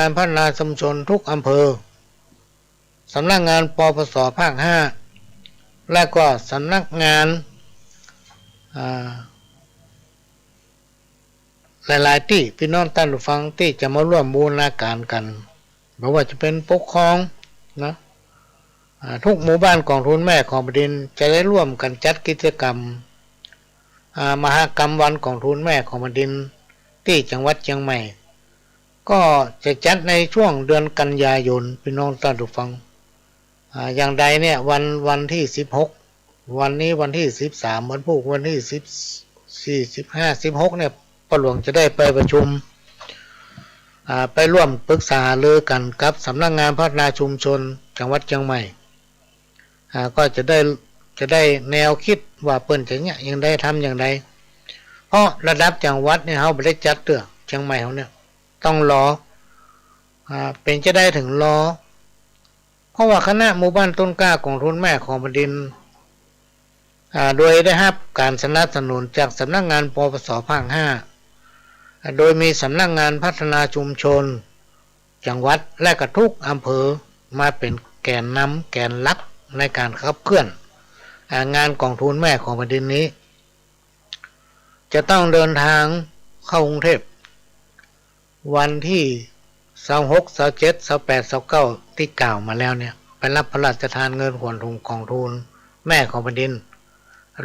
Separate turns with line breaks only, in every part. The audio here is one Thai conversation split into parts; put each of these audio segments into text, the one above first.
การพัฒนาชุมชนทุกอำเภอสำนักงานปปส.ภาค 5และก็สำนักงานหลายๆที่พี่น้องท่านผู้ฟังที่จะมาร่วมบูรณาการกันไม่ว่าจะเป็นปกครองนะทุกหมู่บ้านกองทุนแม่ของแผ่นดินจะได้ร่วมกันจัดกิจกรรมมหกรรมวันกองทุนแม่ของแผ่นดินที่จังหวัดเชียงใหม่ก็จะจัดในช่วงเดือนกันยายนพี่น้องท่านผู้ฟังอย่างใดเนี่ยวันที่16วันนี้วันที่13วันพุธวันที่14 15 16เนี่ยปหลวงจะได้ไปประชุมไปร่วมปรึกษาหรือกันกับสำนักงานพัฒนาชุมชนจังหวัดเชียงใหม่ก็จะได้แนวคิดว่าเปิ้นจะเนี่ยยังได้ทำอย่างไรเพราะระดับจังหวัดเนี่ยเขาไม่ได้จัดเตื้อเชียงใหม่เขาเนี่ยต้องรอเป็นจะได้ถึงรอเพราะว่าคณะหมู่บ้านต้นกล้ากองทุนแม่ของแผ่นดินโดยได้รับการสนับสนุนจากสำนักงานปปส.ภาค 5โดยมีสำนักงานพัฒนาชุมชนจังหวัดและกระทุกอำเภอมาเป็นแกนนำแกนหลักในการขับเคลื่อนงานกองทุนแม่ของแผ่นดินนี้จะต้องเดินทางเข้ากรุงเทพวันที่26 27 28 29ที่กล่าวมาแล้วเนี่ยไปรับพระราชทานเงินขวัญถุงกองทุนแม่ของแผ่นดิน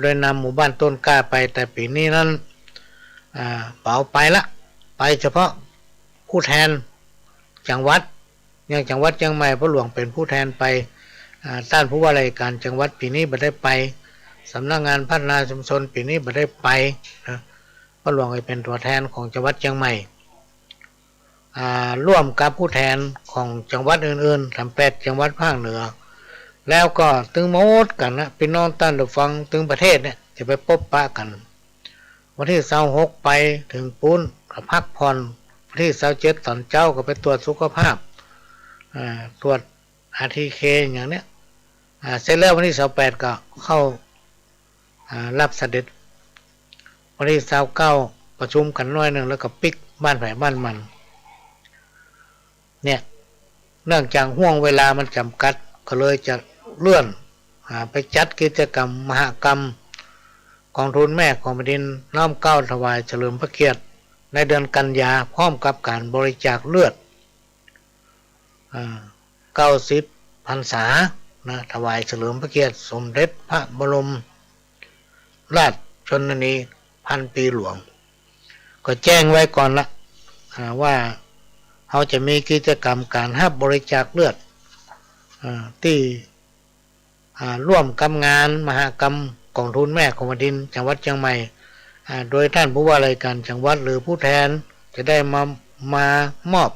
โดยนำหมู่บ้านต้นกล้าไปแต่ปีนี้นั้นเป่าไปละไปเฉพาะผู้แทนจังหวัดอย่างจังหวัดเชียงใหม่พระหลวงเป็นผู้แทนไปท่านผู้ว่าราชการจังหวัดปีนี้ไม่ได้ไปสำนักงานพัฒนาชุมชนปีนี้ไม่ได้ไปนะพระหลวงเป็นตัวแทนของจังหวัดเชียงใหม่ร่วมกับผู้แทนของจังหวัดอื่นๆ38จังหวัดภาคเหนือแล้วก็ตึงโมดกันนะพี่น้องท่านผู้ฟังตึงประเทศเนี่ยจะไปพบปะกันวันที่26ไปถึงปุ้นก็พักผ่อนวันที่27ตอนเจ้าก็ไปตรวจสุขภาพตรวจ RTK อย่างเนี้ยเสร็จแล้ววันที่28ก็เข้ารับเสด็จวันที่29ประชุมกันน้อยหนึ่งแล้วก็ปิกบ้านไผ่บ้านมันเนี่ยเนื่องจากห่วงเวลามันจำกัดก็เลยจะเลื่อนไปจัดกิจกรรมมหกรรมกองทุนแม่ของแผ่นดินน้อมเกล้าถวายเฉลิมพระเกียรติในเดือนกันยาพร้อมกับการบริจาคเลือด90 พรรษานะถวายเฉลิมพระเกียรติสมเด็จพระบรมราชชนนีพันปีหลวงก็แจ้งไว้ก่อนละว่าเขาจะมีกิจกรรมการรับบริจาคเลือดที่ร่วมกับงานมหกรรมกองทุนแม่ของแผ่นดินจังหวัดเชียงใหม่โดยท่านผู้ว่าราชการจังหวัดหรือผู้แทนจะได้มามอบ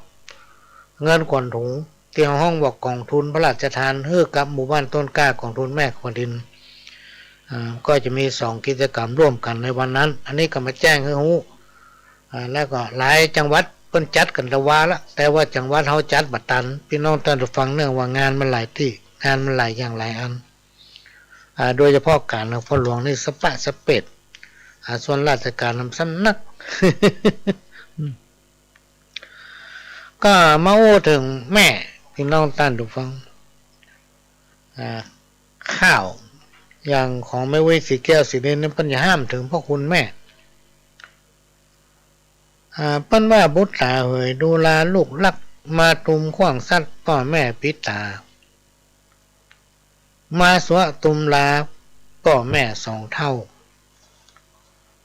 เงินขวัญถุงที่ห้องบอกกองทุนพระราชทานให้กับหมู่บ้านต้นกล้ากองทุนแม่ของแผ่นดินก็จะมี2กิจกรรมร่วมกันในวันนั้นอันนี้ก็มาแจ้งให้รู้แล้วก็หลายจังหวัดเพิ่นจัดกันตะวาละแต่ว่าจังหวัดเขาจัดบัดตันพี่น้องท่านผู้ฟังเนื่องว่างานมันหลายที่งานมันหลายอย่างหลายอันโดยเฉพาะการของพ่อหลวงนี่สปะสเปดส่วนราชการนำสำนัก ก็มาโอ้ถึงแม่พี่น้องท่านผู้ฟังข้าวอย่างของแม่เวสีแก้วสีเดนนั้นเพิ่นจะห้ามถึงพ่อคุณแม่เปิ้นว่าบุตรตาเหยดูแลลูกลักมาตุมขว้างสัตว์พ่อแม่พิตามาสวะตุมลาพ่อแม่2เท่า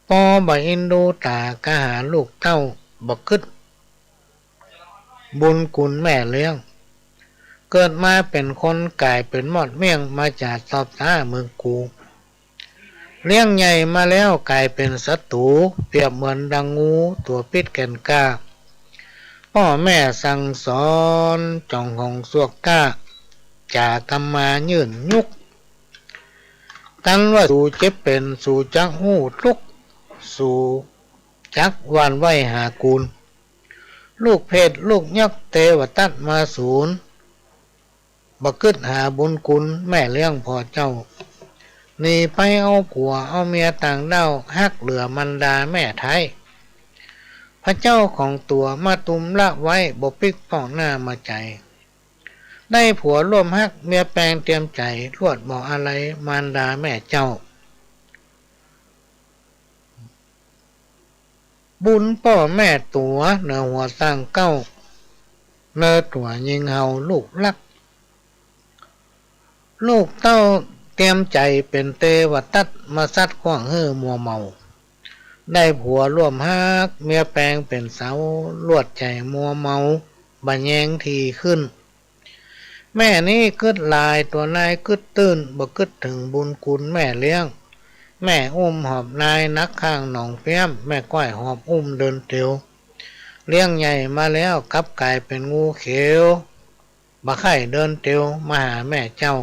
ปอบ่อินดูตากะหาลูกเต้าบ่คึดบุญคุณแม่เลี้ยงเกิดมาเป็นคนกลายเป็นหมอดเมี่ยงมาจากตอบตาเมืองกูเลี้ยงใหญ่มาแล้วกลายเป็นศัตรูเปรียบเหมือนดังงูตัวพิษแก่นกล้าพ่อแม่สั่งสอนจ่องของสวกกล้าจากำมายื่นยุกกันว่าสู่เจ็บเป็นสู่จักหู้ทุกสู่จักวานไหวหากูลลูกเพศลูกยักษ์เทวตัดมาศูนย์บักกึดหาบุญคุณแม่เลี้ยงพ่อเจ้านี่ไปเอาผัวเอาเมียต่างด้าวฮักเหลือมันดาแม่ไทยพ ระเจ้าของตัวมาตุมละไว้บ่ปิกป้องหน้ามาใจได้ผัวร่วมฮักเมียแปลงเตรียมใจรวดบอกอะไรมารดาแม่เจ้าบุญพ่อแม่ตัวเนื้อหัวสร้างเก้าเนื้อตัวยิงเฮาลูกลักลูกเต้าเตรียมใจเป็นเตวตัดมาซัดขว้างเฮือมัวเมาได้ผัวร่วมฮักเมียแปลงเป็นเสาลวดใจมัวเมาบัญแยงทีขึ้นแม่นี่กึดลายตัวนายกึดตื้นบ่กึดถึงบุญคุณแม่เลี้ยงแม่อุ้มหอบนายนักข้างหนองเปี้ยมแม่ก้อยหอบอุ้มเดินเตียวเลี้ยงใหญ่มาแล้วกลับกลายเป็นงูเขียวบ่ไข่เดินเตียวมาหาแม่เจ้า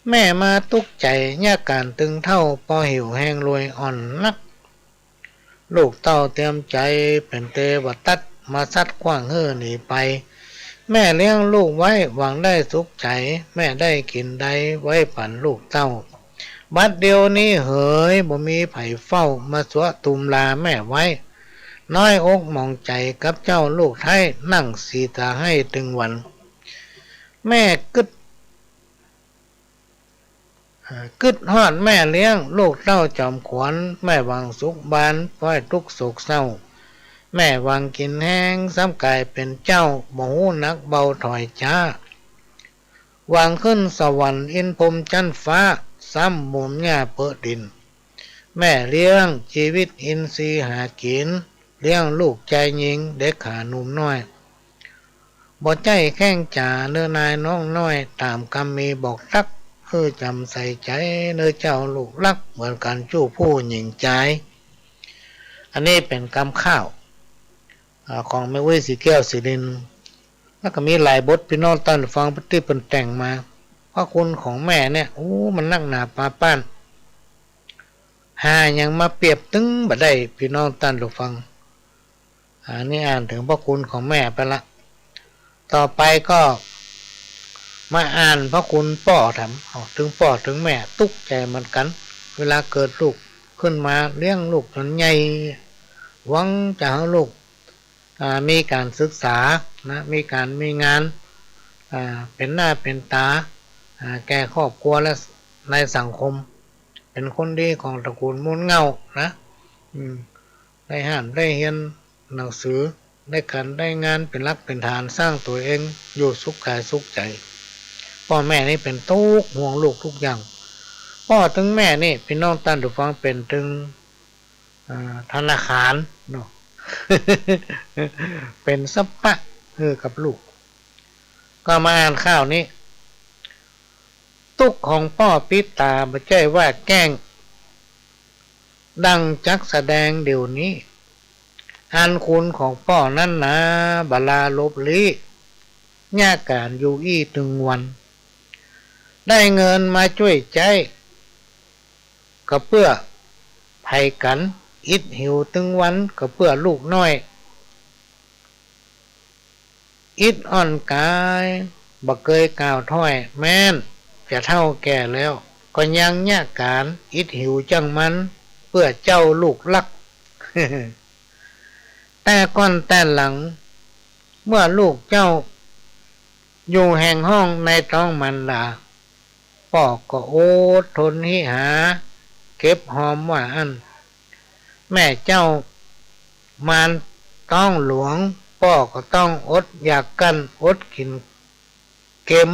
แม่มาตุกใจยาการตึงเท่าพอหิวแห้งรวยอ่อนนักลูกเต้าเตรียมใจเป็นเตวตัดมาซัดขว้างเฮือหนีไปแม่เลี้ยงลูกไว้หวังได้สุขใจแม่ได้กินได้ไว้ปั่นลูกเต้าบัดเดียวนี้เหยบ่มีไผเฝ้ามาสวะตุมลาแม่ไว้น้อยอกมองใจกับเจ้าลูกไทยนั่งสีตาให้ตึงวันแม่กึดฮอดแม่เลี้ยงลูกเต้าจอมขวัญแม่วางสุขบานป้อยทุกโศกเศร้าแม่วางกินแห้งซ้ำกายเป็นเจ้าบ่ฮู้นักเบาถอยช้าวางขึ้นสวรรค์อินพรมจันฟ้าซ้ำมุมหญ้าเปิดดินแม่เลี้ยงชีวิตอินทรีย์หากินเลี้ยงลูกใจหญิงเด็กขาหนุ่มน้อยบ่ใจแข้งจ่าเนื้อนายน้องน้อยตามคำมีบอกทักจำใส่ใจเนื้อเจ้าลูกรักเหมือนกันจู้ผู้หญิงใจอันนี้เป็นคำข้าวของแม่เว้ยสีแก้วสีดินแล้วก็มีหลายบทพี่น้องตั้งฟังปฏิเป็นแต่งมาพระคุณของแม่เนี่ยมันนักหนาปาป้านหายังมาเปรียบตึงบ่ได้พี่น้องตั้งฟังอันนี้อ่านถึงพระคุณของแม่ไปละต่อไปก็มาอ่านพระคุณพ่อทำถึงพ่อถึงแม่ตุกใจเหมือนกันเวลาเกิดลูกขึ้นมาเลี้ยงลูกจนใหญ่หวังจะให้ลูกมีการศึกษานะมีการมีงานเป็นหน้าเป็นตาแก่ครอบครัวและในสังคมเป็นคนดีของตระกูลมูลเงานะได้ห้ามได้เรียนหนังสือได้การได้งานเป็นรักเป็นฐานสร้างตัวเองอยู่สุขกายสุขใจพ่อแม่นี่เป็นทุกห่วงลูกทุกอย่างพ่อถึงแม่นี่พี่น้องตั้งดูฟังเป็นถึงธนาคารเนาะ เป็นสัพพะกับลูกก็มาอ่านข้าวนี้ตุกของพ่อปิตาไม่ใช่ว่าแกล้งดังจักแสดงเดี๋ยวนี้อันคุณของพ่อนั่นนะบาลาลบลีญาการอยู่อี้ถึงวันได้เงินมาช่วยใจก็เพื่อภัยกันอิดหิวถึงวันก็เพื่อลูกน้อยอิดอ่อนกายบ่เคยกล่าวถ้อยแม่นจะเท่าแก่แล้วก็ยังญาการอิดหิวจังมันเพื่อเจ้าลูกลัก แต่ก่อนแต่หลังเมื่อลูกเจ้าอยู่แห่งห้องในท้องมันดาพ่อก็โอดทนหิหาเก็บหอมว่าอันแม่เจ้ามารต้องหลวงพ่อก็ต้องอดอยากกันอดกินเค็ม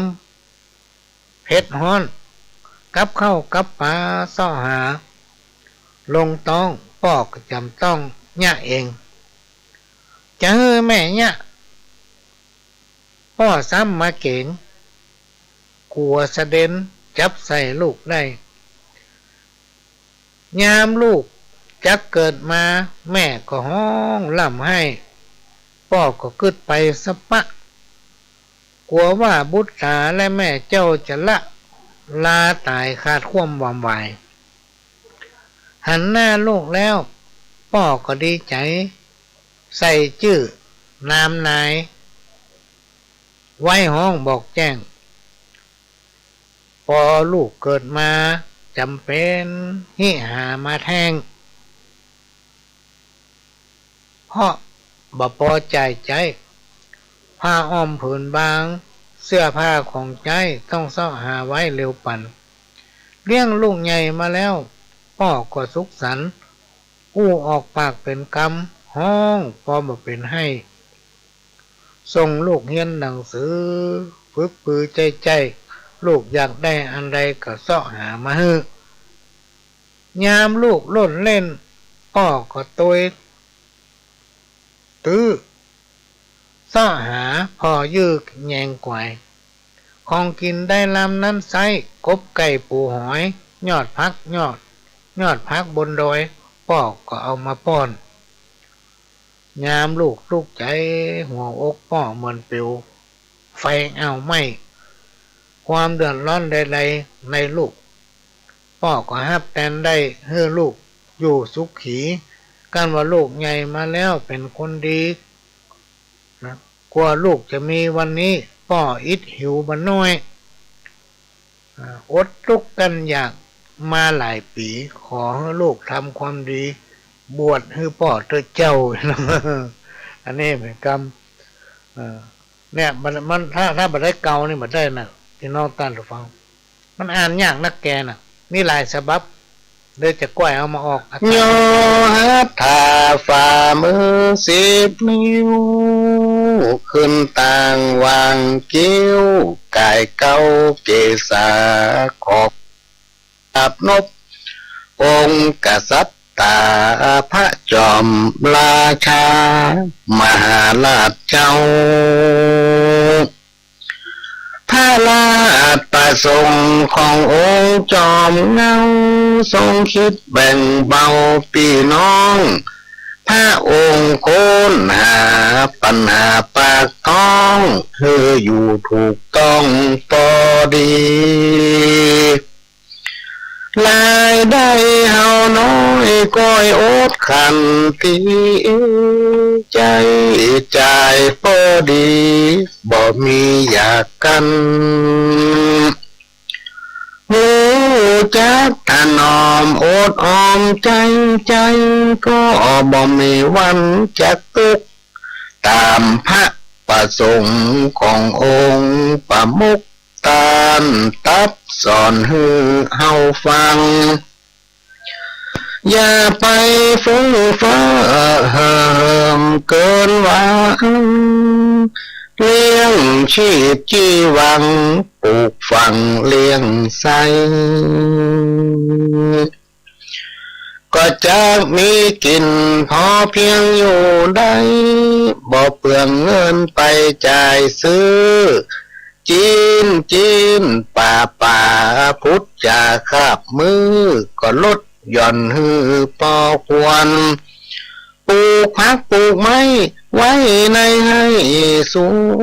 เผ็ดฮ้อนกับข้าวกับปลาซ่อหาลงต้องพ่อก็จำต้องยะเองจะเฮ้อแม่ยะพ่อซ้ำมาเก่งกลัวเสด็นจับใส่ลูกได้ยามลูกจักเกิดมาแม่ก็ห้องล่ำให้พ่อก็กึดไปสะปะกลัวว่าบุตรสาและแม่เจ้าจะละลาตายขาดความหวามไหวหันหน้าลูกแล้วพ่อก็ดีใจใส่ชื่อนามนายไว้ห้องบอกแจ้งพอลูกเกิดมาจำเป็นหิหามาแทงพ เพราะบ่พอใจผ้าอ้อมผืนบางเสื้อผ้าของใจต้องเสาะหาไว้เร็วปั่นเลี้ยงลูกใหญ่มาแล้วพ่อก็สุขสันต์อู้ออกปากเป็นกำห้องพอบ่เป็นให้ส่งลูกเรียนหนังสือฝึกปือใจลูกอยากได้อันใดก็เสาะหามาให้ยามลูกโลดเล่นพ่อก็ตัวตื้อเสาะหาพ่อยืกแยงกวายของกินได้ลำนั้นไซกบไก่ปูหอยยอดพักยอดพักบนดอยพ่อก็เอามาป้อนยามลูกใจหัวอกพ่อเหมือนปิวไฟเอาไม่ความเดือดร้อนใดๆในลูกพ่อก็ฮับแทนได้ให้ลูกอยู่สุขีกันว่าลูกใหญ่มาแล้วเป็นคนดีนะกลัวลูกจะมีวันนี้พ่ออิดหิวบันน้อยอดทุกข์กันอยากมาหลายปีขอให้ลูกทำความดีบวชให้พ่อเจ้า อันนี้เป็นกรรมเนี่ยมันถ้าบัดได้เก่านี่บัดได้นะที่น้องตั้นหรือฟังมันอ่านยากนักแกน่ะนี่หลายฉบับเดี๋ยวจะก้อยเอามาออก
โยหัตถาฝ่ามือ10 นิ้วขึ้นต่างวางกิ้วกายเก้าเกษาขอบอับนบองค์กษัตริย์ตาพระจอมราชามหาราชเจ้าพระราชประสงค์ขององค์จอมเงาทรงคิดแบ่งเบาพี่น้องพระองค์ค้นหาปัญหาปากท้องเพื่ออยู่ถูกต้องพอดีรายได้เฮาน้อยก้อยอดขันทีใจจ่ายพอดีบ่มีอยากกันหูจักถนอมอดออมใจก็บ่มีวันจักตุกตามพระประสงค์ขององค์ประมุขตานตับสอนให้เฮาฟังอย่าไปฟุ้งเฟ้อเหิมเกินหวังเลี้ยงชีพจีวังปลูกฝังเลี้ยงใสก็จะมีกินพอเพียงอยู่ได้บ่เปลืองเงินไปจ่ายซื้อจีนป่าพุทธจาคาบมือก็ลดหย่อนหือพอควรปลูกผักปลูกไม้ไว้ในให้ส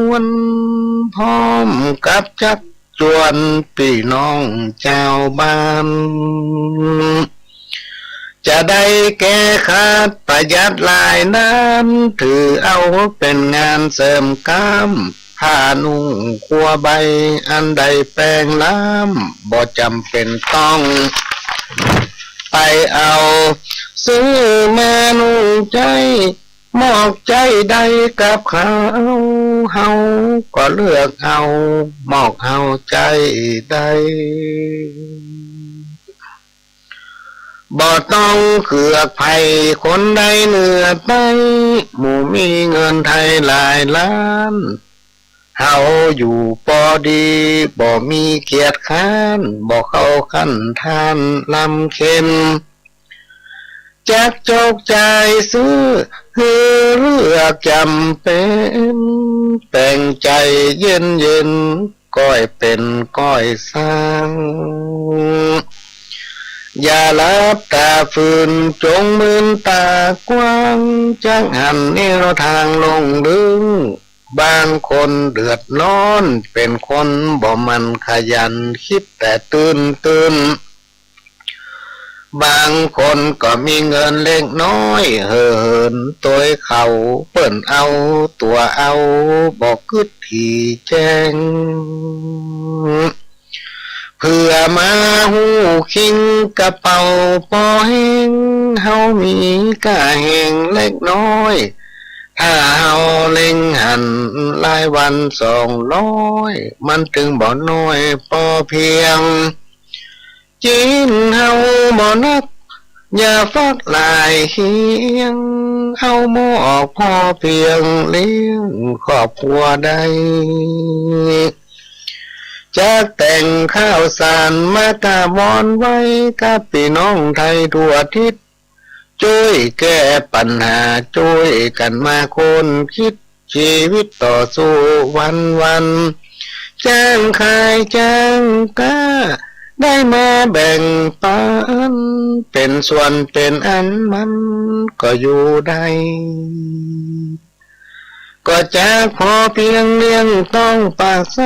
วนพร้อมกับจักจวนพี่น้องชาวบ้านจะได้แก้ขาดประหยัดรายนั้นถือเอาเป็นงานเสริมกล้ามผ้านุ่งคัวใบอันใดแปลงล้ำบ่จำเป็นต้องไปเอาซื้อแม่นุ่งใจมอกใจใดกับเขาเฮาก็เลือกเอามอกเฮาใจใดบ่ต้องเขือกไผ่คนใดเหนือไปหมู่มีเงินไทยหลายล้านเฮาอยู่พอดีบ่มีเกียรติค้านบ่เข้าขั้นทานลำเค็มจักจกใจซื้อคือเลือกจำเป็นแต่งใจเย็นก้อยเป็นก้อยสร้างอย่าลับตาฝืนจงมืนตากว้างจังหันแนวทางลงลึงบางคนเดือดร้อนเป็นคนบ่มันขยันคิดแต่ตื่นบางคนก็มีเงินเล็กน้อยเหินตัวเขาเปิ้นเอาตัวเอาบอกกึดที่แจ้งเพื่อมาหูคิงกระเป๋าพอแห้งเฮามีกะแห้งเล็กน้อย ถ้าเฮาเล็งหันรายวัน200มันถึงบ่น้อยพอเพียงจีนเฮาบ่นักอย่าฟักหลายเฮียงเอาหม้อพอเพียงเลี้ยงครอบครัวได้จากแต่งข้าวสารมาตาวอนไว้กับพี่น้องไทยทั่วทิศช่วยแก้ปัญหาช่วยกันมาคนคิดชีวิตต่อสู้วันจ้างขายจ้างกาได้มาแบ่งปันเป็นส่วนเป็นอันมันก็อยู่ได้ก็จะพอเพียงเลี้ยงต้องปากใส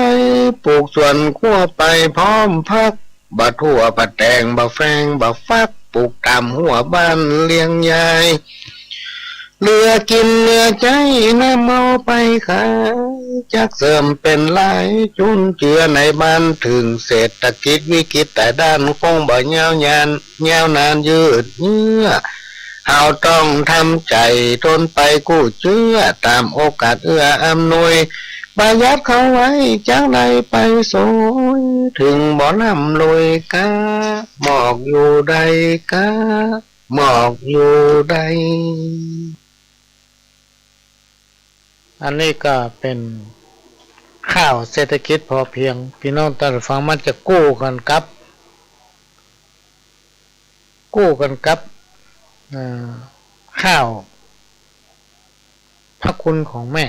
ปลูกส่วนขั้วไปพร้อมพักบะทั่วบะแตงบะแฟงบะฟักปลูกตามหัวบ้านเลี้ยงยายเหลือกินเหลือใจน้ำเมาไปขายจักเสริมเป็นหลายจุนเจือในบ้านถึงเศรษฐกิจวิกฤตแต่ด้านคงบ่ยาวนานยืดเยื้อเฮาต้องทำใจทนไปกู้เชื่อตามโอกาสเอื้ออำนวยประหยัดเขาไว้จากใดไปโสยถึงบ่นำลอยกาหมอกอยู่ใดกาหมอกอยู่ใด
อันนี้ก็เป็นข้าวเศรษฐกิจพอเพียงพี่น้องท่านผู้ฟังมันจะกู้กันกับข้าวพระคุณของแม่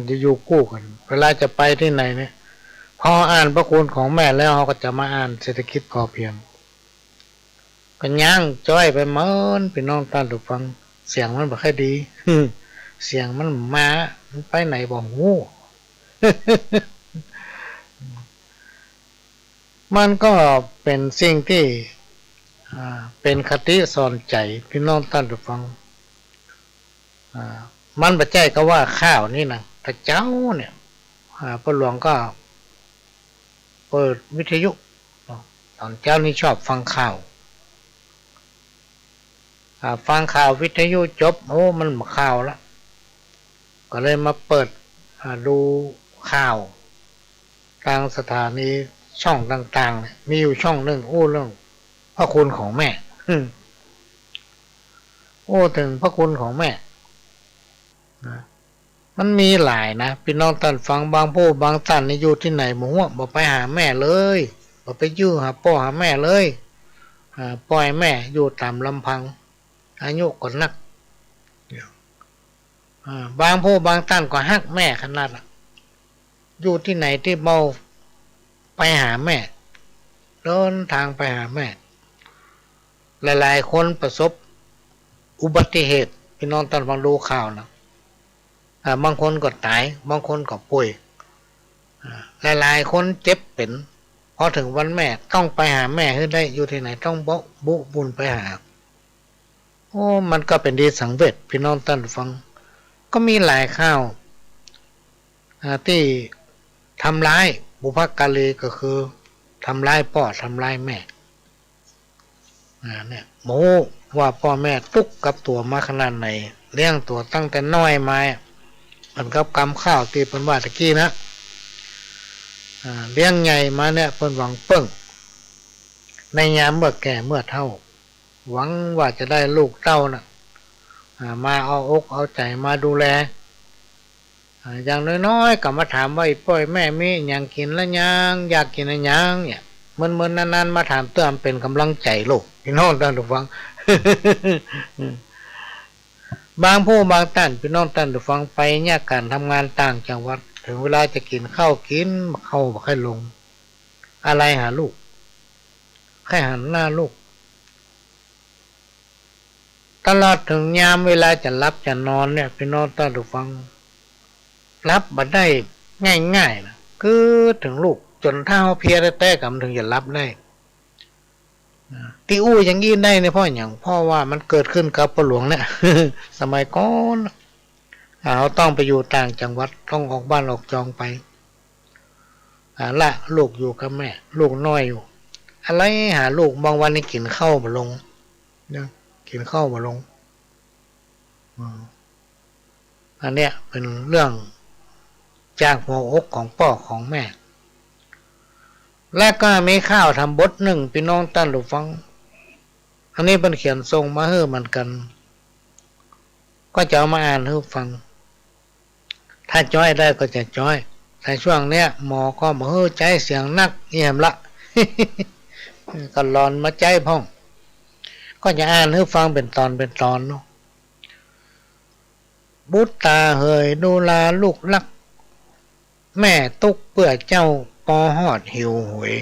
จะอยู่กู้กันเวลาจะไปที่ไหนเนี่ยพออ่านพระคุณของแม่แล้วเขาก็จะมาอ่านเศรษฐกิจพอเพียงก็ย่างจ้อยไปเหมือนพี่น้องท่านผู้ฟังเสียงมันบ่ค่อยดี เสียงมันมามันไปไหนบ่ฮู้ มันก็เป็นสิ่งที่เป็นคติสอนใจพี่น้องท่านผู้ฟังมันปัจจัยก็ว่าข้าวนี่นะพระเจ้าเนี่ยพระหลวงก็เปิดวิทยุตอนเจ้านี่ชอบฟังข่าววิทยุจบโอ้มันมาข่าวแล้วก็เลยมาเปิดดูข่าวทางสถานีช่องต่างๆมีอยู่ช่องหนึ่งเรื่องพระคุณของแม่ถึงพระคุณของแม่มันมีหลายนะพี่น้องท่านฟังบางผู้บางท่านนี่อยู่ที่ไหนหมูบอกไปหาแม่เลยบอกไปยื้อหาพ่อหาแม่เลยปล่อยแม่อยู่ตามลำพังอายุก็นักบางผู้บางท่านก็ฮักแม่ขนาดอยู่ที่ไหนที่เมาไปหาแม่เดินทางไปหาแม่หลายๆคนประสบอุบัติเหตุพี่น้องท่านฟังดูข่าวนะบางคนก็ตายบางคนก็ป่วยหลายๆคนเจ็บเป็นพอถึงวันแม่ต้องไปหาแม่ให้ได้อยู่ที่ไหนต้องบุญไปหามันก็เป็นดีสังเวชพี่น้องท่านฟังก็มีหลายข่าวที่ทำร้ายบุพการีก็คือทำร้ายพ่อทำร้ายแม่เนี่ยโมว่าพ่อแม่ทุกข์กับตัวมาขนาดไหนเลี้ยงตัวตั้งแต่น้อยมามันกับกำข้าวที่เป็นว่าตะกี้นะเลี้ยงใหญ่มาเนี่ยเป็นหวังเปิ้งในยามเมื่อแก่เมื่อเฒ่าหวังว่าจะได้ลูกเต้านะมาเอาอกเอาใจมาดูแลอย่างน้อยๆก็มาถามว่าพ่อยแม่มีอย่างกินแล้วยังอยากกินอะไรยังเนี่ยเมื่อนานๆมาถามเตือนเป็นกำลังใจลูกพี่น้องท่านผู้ฟัง บางผู้บางท่านพี่น้องท่านผู้ฟังไปเนี่ยการทำงานต่างจังหวัดถึงเวลาจะกินข้าวกินเข้าบ่ค่อยลงอะไรหาลูกแค่หันหน้าลูกตลอดถึงยามเวลาจะรับจะนอนเนี่ยพี่น้องท่านผู้ฟังรับมาได้ง่ายๆนะคือถึงลูกจนเท้าเพียแต่กำถึงจะรับได้ที่อย่างนี้ได้เนี่ยพ่อว่ามันเกิดขึ้นกับพ่อหลวงเนี่ย สมัยก่อนเราต้องไปอยู่ต่างจังหวัดต้องออกบ้านออกจองไปละลูกอยู่กับแม่ลูกน้อยอยู่อะไรหาลูกบางวันนี่กินข้าวมาลงเนี่ยกินข้าวมาลง อันเนี้ยเป็นเรื่องจากหัวอกของพ่อของแม่และก็มีข้าวทำบทหนึ่งพี่น้องท่านผู้ฟังอันนี้เป็นเขียนทรงมาให้มันกัน ก็จะเอามาอ่านให้ฟังถ้าจ้อยได้ก็จะจ้อยแต่ช่วงเนี้ยหมอก็มาให้ใจเสียงนักเยี่ยมละ ก็ร้อนมาใจพ่องก็จะอ่านให้ฟังเป็นตอนเนาะบุตรตาเหยดูลาลูกลักแม่ตุกเปื่อเจ้าปอหอดหิวหวย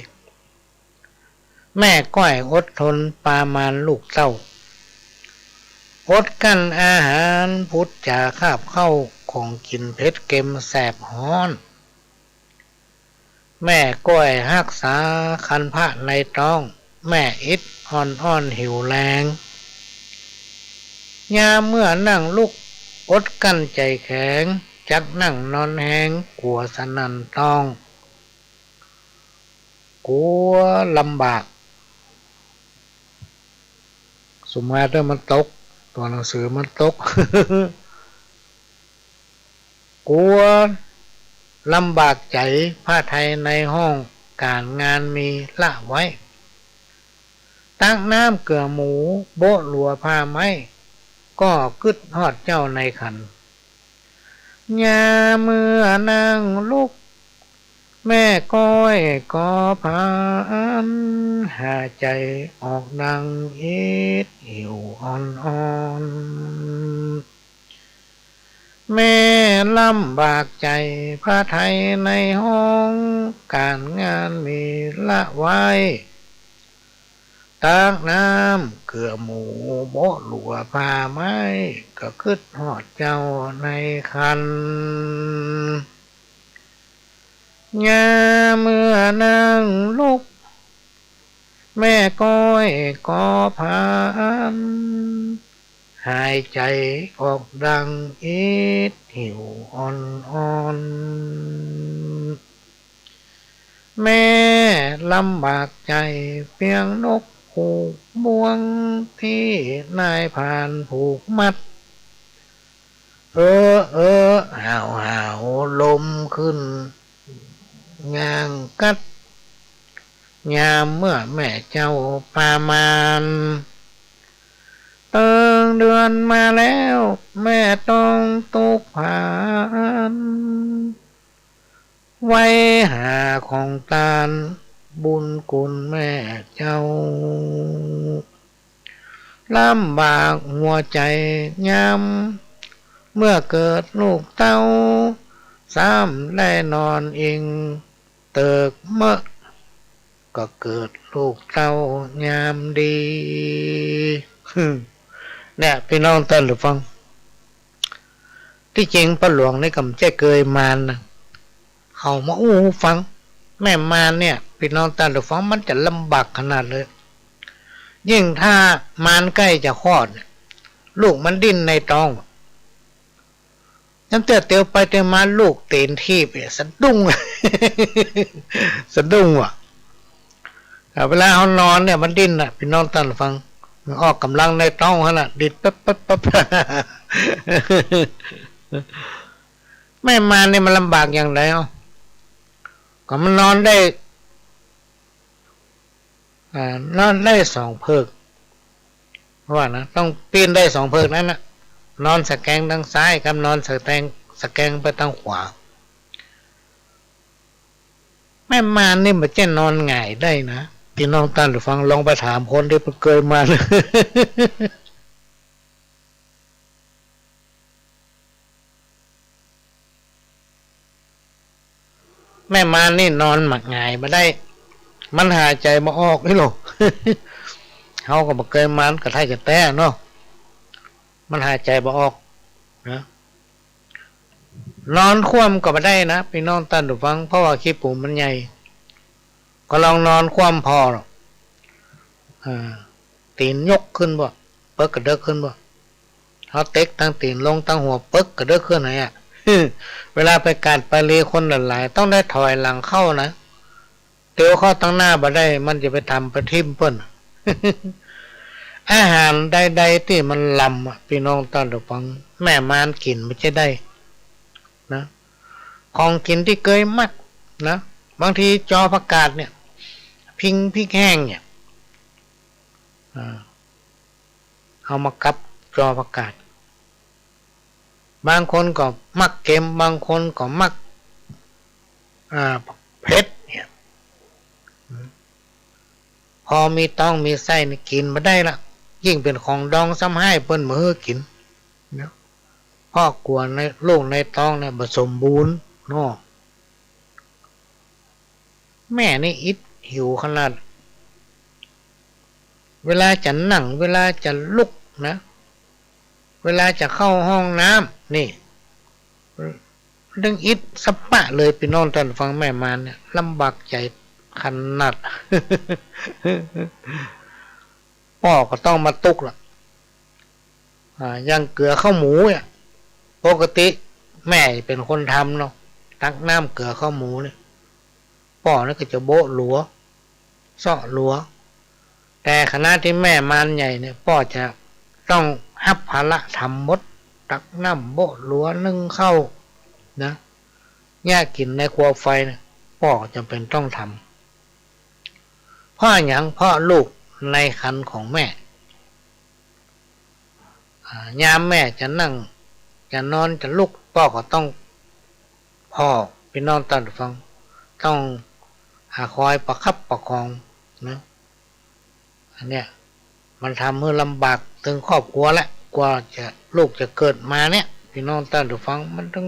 แม่ก้อยอดทนปามานลูกเต้าอดกั้นอาหารพุทธจาคาบเข้าของกินเพชรเกมแสบฮ้อนแม่ก้อยหักษาคันพระในท้องแม่อิดอ่อนหิวแรงยามเมื่อนั่งลุกอดกั้นใจแข็งจักนั่งนอนแหงกลัวสนันต้องกลัวลำบากสมมาด้วยมันตกตัวหนังสือมันตก กลัวลำบากใจผ้าไทยในห้องการงานมีละไว้ตักน้ำเกลือหมูโบ๊ะหลัวผ้าไม้ก็กึดฮอดเจ้าในขันยาเมื่อนั่งลุกแม่ก้อยก็พานหาใจออกดังอิดหิวอ่อนแม่ลำบากใจพระไทยในห้องการงานมีละไว้ตักน้ำเกลือหมูโบ๊ะหลัวผ้าไม้ก็คึดหอดเจ้าในคันยาเมื่อนั่งลุกแม่ก้อยก็พานหายใจออกดังอิดหิวอ่อนแม่ลำบากใจเพียงนกผูกบ่วงที่นายผ่านผูกมัดห่าวลมขึ้นงางกัดยามเมื่อแม่เจ้าปามานเดือนมาแล้วแม่ต้องตกผ่านไว้หาของตาลบุญคุณแม่เจ้าลำบากหัวใจย้ำเมื่อเกิดลูกเต้าซ้ำได้นอนอิงเติกเมื่อก็เกิดลูกเต้ายามดี เนี่ยพี่น้องท่านหรือฟังที่จริงพระหลวงในกำเจ้เกยมานนะเขามาฟังแม่มารเนี่ยพี่น้องท่านหรือฟังมันจะลำบากขนาดเลยยิ่งถ้ามารใกล้จะคลอดลูกมันดิ้นในท้องน้ำเตียวไปเตียวมาลูกเต็นที่ไปสะดุ้ง สะดุ้งว่ะเวลาเขานอนเนี่ยมันดิ้นอ่ะพี่น้องท่านฟังมันออกกำลังในท้องขนาดดิ้นปั๊บ แม่มาเนี่ยมันลำบากอย่างไรก็มันนอนได้สองเพิกเพราะว่านะต้องปีนได้สองเพิกนั้นนะนอนสแกงทางซ้ายกับนอนสแกงไปทางขวาแม่มานี่มันจะนอนง่ายได้นะพี่น้องท่านฟังลองไปถามคนที่เคยมา แม่มานี่นอนหมักง่ายมาได้มันหายใจมาออกนี่หรอ เขาก็บอกเคยมันกระไทยกระแต้เนาะมันหายใจมาออกนะนอนคว่ำก็มาได้นะพี่น้องท่านฟังเพราะว่าขี้ปูมันใหญ่ก็ลองนอนคว่ำพอหรอกตีนยกขึ้นบ่เปิกกระเดกขึ้นบ่เขาเต็กตั้งตีนลงตั้งหัวเปิกกระเดกขึ้นไหนอ่ะ เวลาไปการไปเรียคนหลายๆต้องได้ถอยหลังเข้านะเตียวเข้าตั้งหน้าบ่ได้มันจะไปทำไปทิ่มเพิ่น อาหารใดๆที่มันลำอะพี่น้องต้านรับฟังแม่มานกินไม่ใช่ได้นะของกินที่เคยมักนะบางทีจอผักกาดเนี่ยพิงพริกแห้งเนี่ยเอามากับจอผักกาดบางคนก็มักเค็มบางคนก็มักเผ็ดเนี่ยพอมีต้องมีไส้นี่กินมาได้ละยิ่งเป็นของดองซ้ำให้เปิ้นมือกินนะพ่อกลัวในลูกในท้องเนี่ยผสมบูรณ์เนาะแม่นี่อิดหิวขนาดเวลาจะนั่งเวลาจะลุกนะเวลาจะเข้าห้องน้ำนี่เรื่องอิดสปะเลยพี่น้องท่านฟังแม่มาเนี่ยลำบากใจขนาด พ่อก็ต้องมาตุกล่ะยังเกลือข้าวหมูเนี่ยปกติแม่เป็นคนทำเนาะตักน้ำเกลือข้าวหมูเนี่ยพ่อนี่ก็จะโบ๊ะหลัวเสาะหลัวแต่ขณะที่แม่มันใหญ่เนี่ยพ่อจะต้องหับภาระทำมดตักน้ำโบ๊ะหลัวนึ่งข้าวนะย่ากินในครัวไฟเนี่ยพ่อจำเป็นต้องทำพ่อหยังพ่อลูกในคันของแม่ยามแม่จะนั่งจะนอนจะลุกพ่อก็ต้องพ่อพี่น้องตัดฟังต้องคอยประคับประคองนะอันเนี้ยมันทำให้ลำบากถึงครอบครัวแล้วกว่าจะลูกจะเกิดมาเนี่ยพี่น้องตัดฟังมันต้อง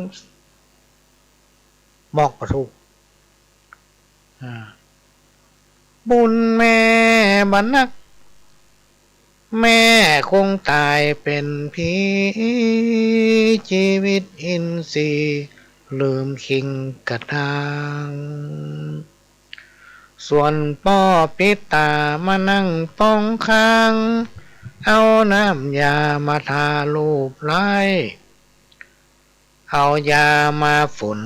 บอกประทุกบุญแม่บันนักแม่คงตายเป็นผีชีวิตอินทรีย์ลืมคิงกระทางส่วนพ่อปิตามานั่งป้องข้างเอาน้ำยามาทาลูบไล้เอายามาฝุ่น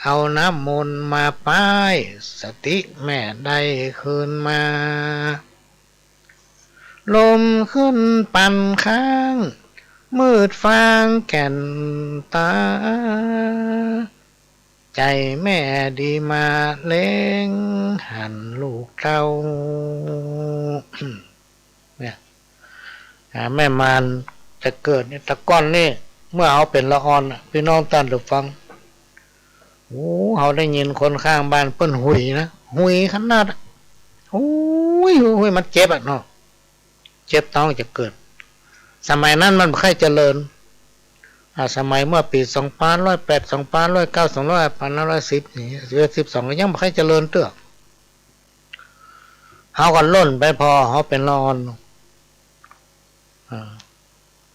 เอาน้ำมนต์มาป้ายสติแม่ได้คืนมาลมขึ้นปั่นข้างมืดฟางแก่นตาใจแม่ดีมาเล้งหันลูกเต้าเนี่ยแม่มารจะเกิดเนี่ยตะก้อนนี่เมื่อเอาเป็นละออนพี่น้องตันหรือฟังโอ้เขาได้ยินคนข้างบ้านเปิ้นหุยนะหุยขนาดโอ้ยมันเจ็บอ่ะเนาะเจ็บต้องจะเกิดสมัยนั้นมันไม่ค่อยเจริญสมัยเมื่อปี2508 2509 2510นี่12ก็ยังไม่ค่อยเจริญเตื้อเขาก็ล่นไปพอเขาเป็นละออน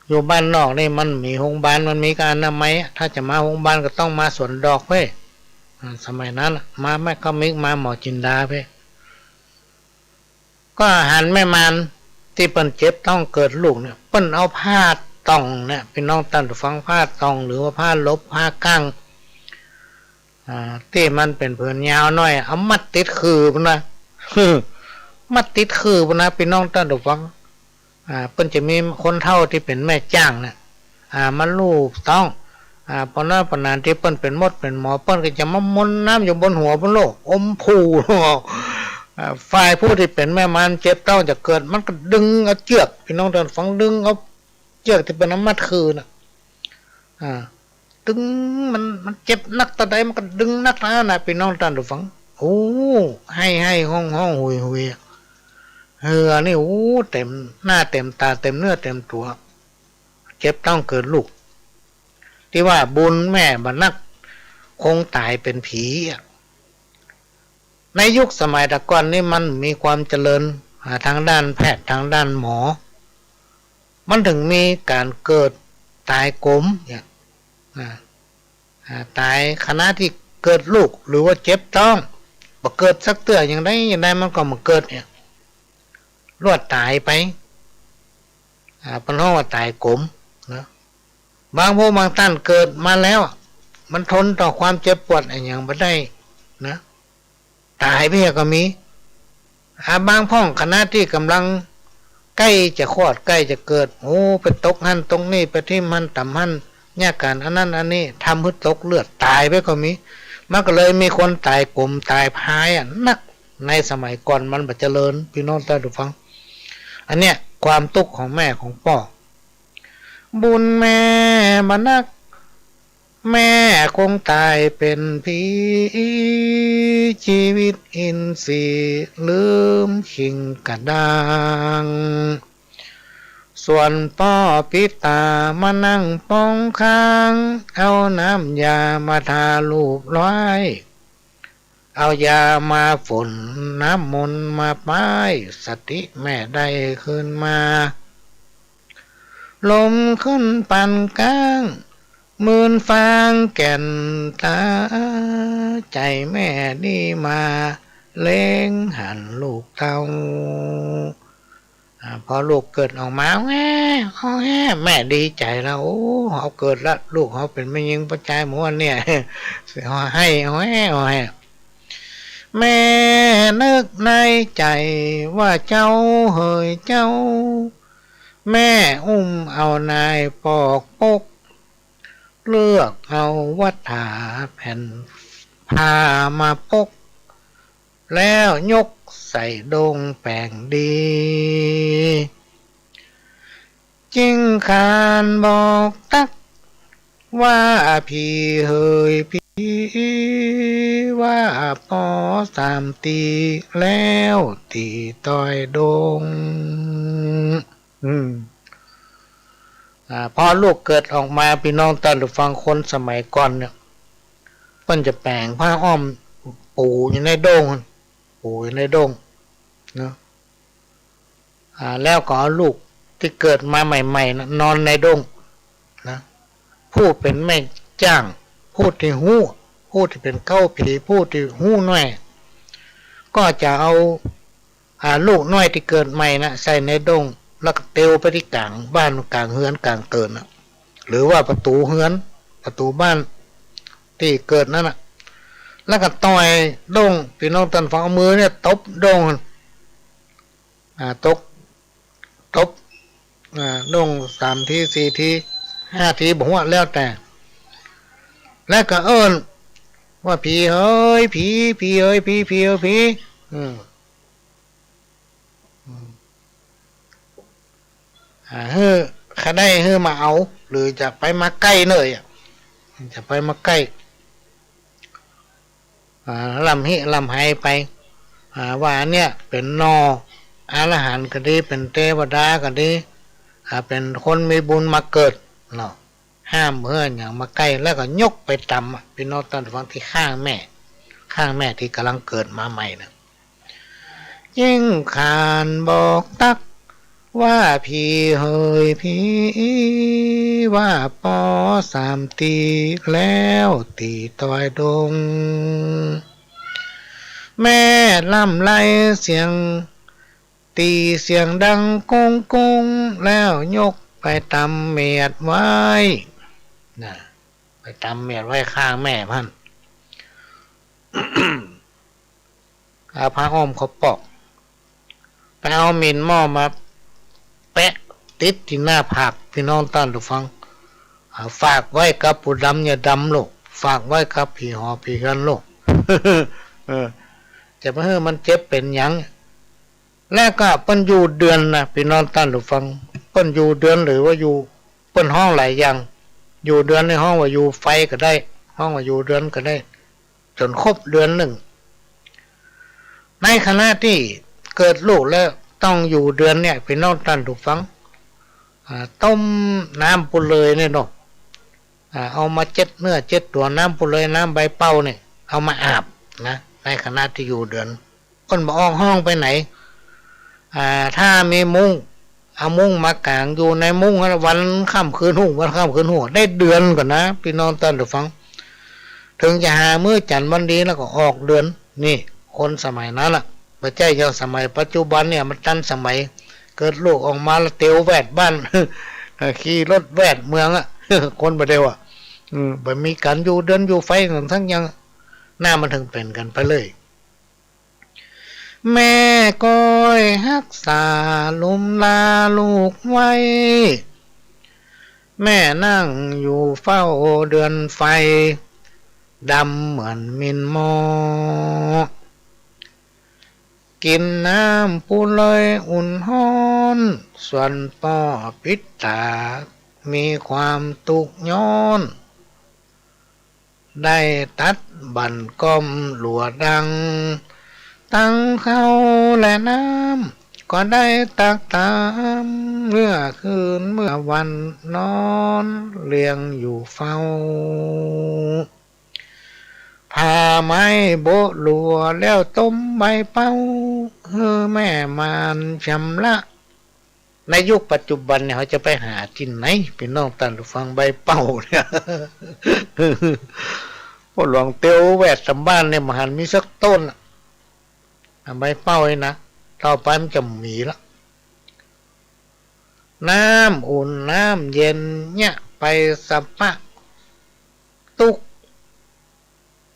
อยู่บ้านนอกนี่มันมีโรงพยาบาลมันมีการอนามัยถ้าจะมาโรงพยาบาลก็ต้องมาสวนดอกเว้ยสมัยนั้นมาแม่ก็มิกมาหมอจินดาเว้ยก็หันแม่มันที่เปิ้นเจ็บต้องเกิดลูกเนี่ยเปิ้นเอาผ้าตองเนี่ยพี่น้องตันฟังผ้าตองหรือว่าผ้าลบผ้ากั้งที่มันเป็นเผือนยาวหน่อยเอามัดติดคือพุ่นนะมัดติดคือพุ่นนะพี่น้องตันฟังเปิ้นจะมีคนเฒ่าที่เป็นแม่จ้างเนี่ยมาลูบต้องพอหน้าปนานที่เปิ้นเป็นมดเป็นหมอเปิ้นก็จะมามนน้ำอยู่บนหัวบนโลกอมผูฝ่ายผู้ที่เป็นแม่มันเจ็บเต้าจะเกิดมันก็ดึงเอาเชือกพี่น้องท่านฟังดึงเอาเชือกที่เป็นน้ำมัดคือน่ะดึงมันเจ็บนักตะใดมันก็ดึงนักนะพี่น้องท่านฟังโอ้ให้ห้องหุยเหือนี่โอ้เต็มหน้าเต็มตาเต็มเนื้อเต็มตัวเจ็บต้องเกิดลูกที่ว่าบุญแม่บันนักคงตายเป็นผีในยุคสมัยตะก่อนนี่มันมีความเจริญทางด้านแพทย์ทางด้านหมอมันถึงมีการเกิดตายกลมเนี่ยตายขณะที่เกิดลูกหรือว่าเจ็บท้องบ่เกิดสักเตื้ออย่างใดมันก็มาเกิดเนี่ยรวดตายไปเป็นห้องว่าตายกลมนะบางพวกบางท่านเกิดมาแล้วมันทนต่อความเจ็บปวดอย่างไม่ได้นะตายไปก็มีบางพ่องคณะที่กำลัง ใกล้จะคลอดใกล้จะเกิดโอ้ไปตกหั่นตรงนี้ไปที่มันต่ำหั่นเนี่ยการอันนั้นอันนี้ทำให้ตกเลือดตายไปก็มีมันก็เลยมีคนตายกลุ่มตายพายนักในสมัยก่อนมันบัดเจริญพี่น้องท่านผู้ฟังอันเนี้ยความทุกข์ของแม่ของพ่อบุญแม่มานักแม่คงตายเป็นผีชีวิตอินทรีย์ลืมขิงกระดังส่วนพ่อพิตามานั่งป้องค้างเอาน้ำยามาทาลูกร้อยเอายามาฝนน้ำมนต์มาป้ายสติแม่ได้คืนมาลมขึ้นปั่นก้างหมื่นฟางแก่นตาใจแม่นี่มาเล้งหันลูกเต้าพอลูกเกิดออกมาแง่แม่ดีใจแล้วโอ้เขาเกิดแล้วลูกเขาเป็นแม่ยิงประจายหมดเนี่ยเขาให้แม่นึกในใจว่าเจ้าเฮยเจ้าแม่อุ้มเอานายปอกปกเลือกเอาวัฏฐาแผ่นผ้ามาปกแล้วยกใส่ดงแป้งดีจิงคานบอกตักว่าพี่เฮยพี่ว่าพอสามตีแล้วตีต้อยดงพอลูกเกิดออกมาพี่น้องท่านผู้ฟังคนสมัยก่อนเนี่ยเพิ่นจะแปลงผ้าอ้อมปูอยู่ในโด่งเนาะแล้วก็เอาลูกที่เกิดมาใหม่ๆนะนอนในโด่งนะผู้เป็นแม่จ้างผู้ที่เป็นเก้าผีผู้ที่หู้น้อยก็จะเอาลูกน้อยที่เกิดใหม่นะใส่ในโด่งแล้วก็เตียวไปที่กลางบ้านกลางเฮือนกลางเกิดนะหรือว่าประตูเฮือนประตูบ้านที่เกิดนั่นนะแล้วก็ต่อยโด่งพี่น้องท่านฟังเอามือเนี่ยตบโด่งตบโด่ง3 ที 4 ที 5 ทีบอกว่าแล้วแต่แล้วก็เอิ้นว่าผีเฮ้ยผีเอ้ยผีเฮ้อข้าได้เฮ้อมาเอาหรือจะไปมาใกล้เนยจะไปมาใกล้ลำหิลำไหไปว่าเนี่ยเป็นนออรหันต์ก็ดีเป็นเทวดาก็ดีเป็นคนมีบุญมาเกิดเนาะห้ามเพื่อนอย่างมาใกล้แล้วก็ยกไปตำพี่น้องท่านฟังที่ข้างแม่ที่กำลังเกิดมาใหม่นะยิ่งขานบอกตักว่าพี่เฮยพี่ว่าปอ3 ตีแล้วตีต้อยดงแม่ล่ำไล่เสียงตีเสียงดังกงแล้วยกไปตำเมียดไว้นะไปตำเมียดไว้ข้างแม่พัน เอาผ้าอ้อมเขาปอกไปเอามินหม้อมาแปะติดที่หน้าผากพี่น้องท่านผู้ฟังฝากไว้กับผู้ดำอย่าดำโลกฝากไว้กับผีหอผีกันโลก จะไม่ให้มันเจ็บเป็นหยังแล้วก็เปิ้นอยู่เดือนนะพี่น้องท่านผู้ฟังเปิ้นอยู่เดือนหรือว่าอยู่เปิ้นห้องหลายอย่างอยู่เดือนในห้องว่าอยู่ไฟก็ได้ห้องว่าอยู่เดือนก็ได้จนครบเดือน 1ในขณะที่เกิดลูกแล้วต้องอยู่เดือนเนี่ยพี่น้องท่านผู้ฟังต้มน้ำปุเลยเนี่ยเนาะเอามา7 เนื้อ 7 ตัวน้ำปุเลยน้ำใบเป้าเนี่ยเอามาอาบนะในขณะที่อยู่เดือนคนบ่ออกห้องไปไหนถ้ามีมุ้งเอามุ้งมากางอยู่ในมุ้งวันค่ำคืนหูได้เดือนก่อนนะพี่น้องท่านผู้ฟังถึงจะหามื้อจันทร์วันดีแล้วก็ออกเดือนนี่คนสมัยนั้นล่ะไม่ใช่อย่างสมัยปัจจุบันเนี่ยมันทันสมัยเกิดลูกออกมาแล้วเตียวแวดบ้าน ขี่รถแวดเมืองคนบ่เดียวบ่มีการอยู่เดือนอยู่ไฟกันทั้งยังหน้ามันถึงเป็นกันไปเลยแม่ก่อ อยรักษาลุมลาลูกไว้ แม่นั่งอยู่เฝ้าเดือนไฟดำเหมือนมินมอกินน้ำปูเลยอุ่นห้อนส่วนป่อปิดตามีความตุกย้อนได้ตัดบันก้มหลัวดังตั้งเข้าและน้ำก็ได้ตักตามเมื่อคืนเมื่อวันนอนเลี้ยงอยู่เฝ้าพาไม้โบะลัวแล้วต้มใบเป้าแม่มานชำละในยุคปัจจุบันเนี่ยเขาจะไปหาที่ไหนพี่น้องท่านผู้ฟังใบเป้าเนี่ยพวกหลวงเตียวแวดสำบ้านเนี่ยมหันมีสักต้นใบเป้าไอ้นะต่อไปมันจะมีละน้ำอุ่นน้ำเย็นเนี่ยไปสับปะตุก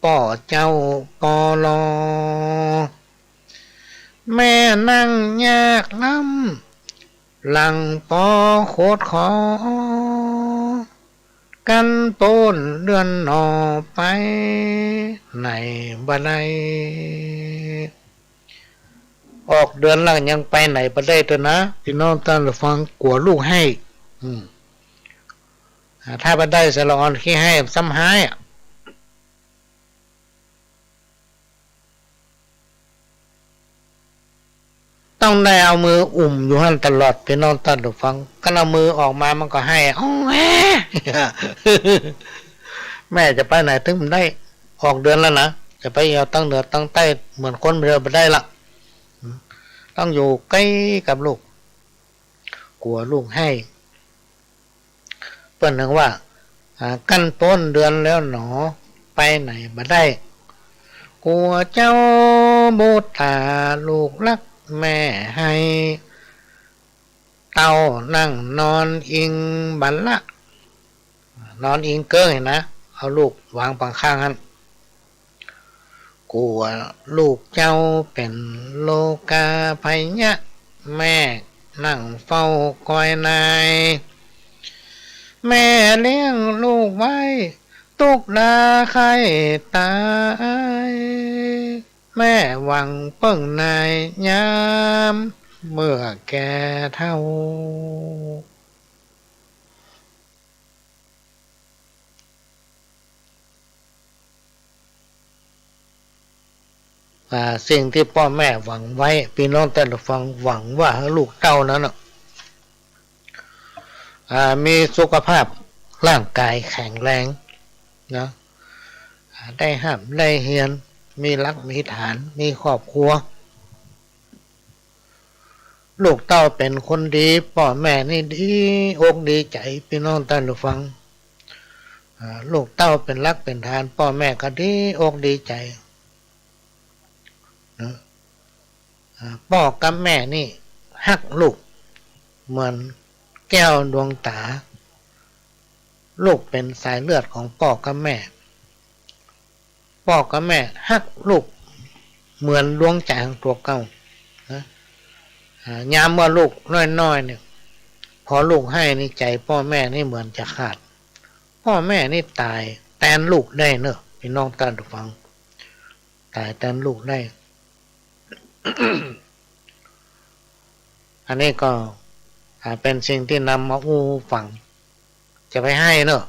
ป่อเจ้าปอลอแม่นั่งยากน้ำหลังปอโคตรขอกันโปนเดือนหนอไปในบันไดออกเดือนหลังยังไปไหนบันไดตัวนะพี่น้องท่านฟังกลัวลูกให้ถ้าบันไดสละออนขี้ให้ซ้ำหายต้องได้เอามืออุ่มอยู่หันตลอดพี่น้องท่านฟังก็เอามือออกมามันก็ให้โอ้แม่แม่จะไปไหนถึงมันได้ออกเดือนแล้วนะจะไปเอาตั้งเหนือตั้งใต้เหมือนคนเรือไปได้ละต้องอยู่ใกล้กับลูกกลัวลูกให้เปิ้นถึงว่ากั้นต้นเดือนแล้วหนอไปไหนมาได้กลัวเจ้าโบตาลูกรักแม่ให้เต้านั่งนอนอิงบันละนอนอิงเกิ้งเห็นนะเอาลูกวางปังข้างนั้นกลัวลูกเจ้าเป็นโลกาภัยยะแม่นั่งเฝ้าคอยนายแม่เลี้ยงลูกไว้ตุกดาไข่ตายแม่หวังเปิ้งนายยามเมื่อแก่เท่าสิ่งที่พ่อแม่หวังไว้พี่น้องแต่ละฟังหวังว่าลูกเต้านั้นมีสุขภาพร่างกายแข็งแรงนะได้ห้ามได้เฮียนมีรักมีฐานมีครอบครัวลูกเต้าเป็นคนดีพ่อแม่นี่ดีอกดีใจพี่น้องท่านผู้ฟังลูกเต้าเป็นรักเป็นฐานพ่อแม่ก็ดีอกดีใจพ่อกับแม่นี่ฮักลูกเหมือนแก้วดวงตาลูกเป็นสายเลือดของพ่อกับแม่พ่อกับแม่ฮักลูกเหมือนดวงใจของตัวเก่านะยามเมื่อลูกน้อยๆเนี่ยพอลูกให้นี่ใจพ่อแม่นี่เหมือนจะขาดพ่อแม่นี่ตายแทนลูกได้เนอะพี่น้องท่านผู้ฟังตายแทนลูกได้ อันนี้ก็เป็นสิ่งที่นำมาอู้ฟังจะไปให้เนอะ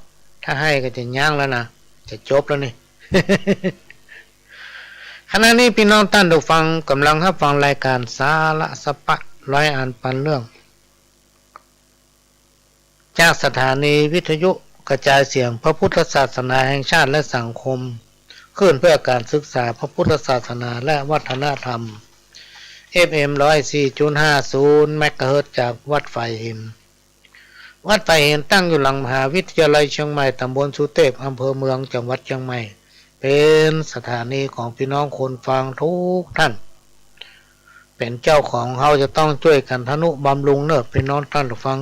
ถ้าให้ก็จะย่างแล้วนะจะจบแล้วนี่ ขณะนี้พี่น้องท่านผู้ฟังกำลังรับฟังรายการสาระสปะร้อยอ่านปันเรื่องจากสถานีวิทยุกระจายเสียงพระพุทธศาสนาแห่งชาติและสังคมขึ้นเพื่อการศึกษาพระพุทธศาสนาและวัฒนธรรม FM 104.50 เมกะเฮิรตซ์จากวัดไฟหินวัดไฟหินตั้งอยู่หลังมหาวิทยาลัยเชียงใหม่ตำบลสุเทพอำเภอเมืองจังหวัดเชียงใหม่เป็นสถานีของพี่น้องคนฟังทุกท่านเป็นเจ้าของเขาจะต้องช่วยกันทนุบำรุงเนอะพี่น้องท่านฟัง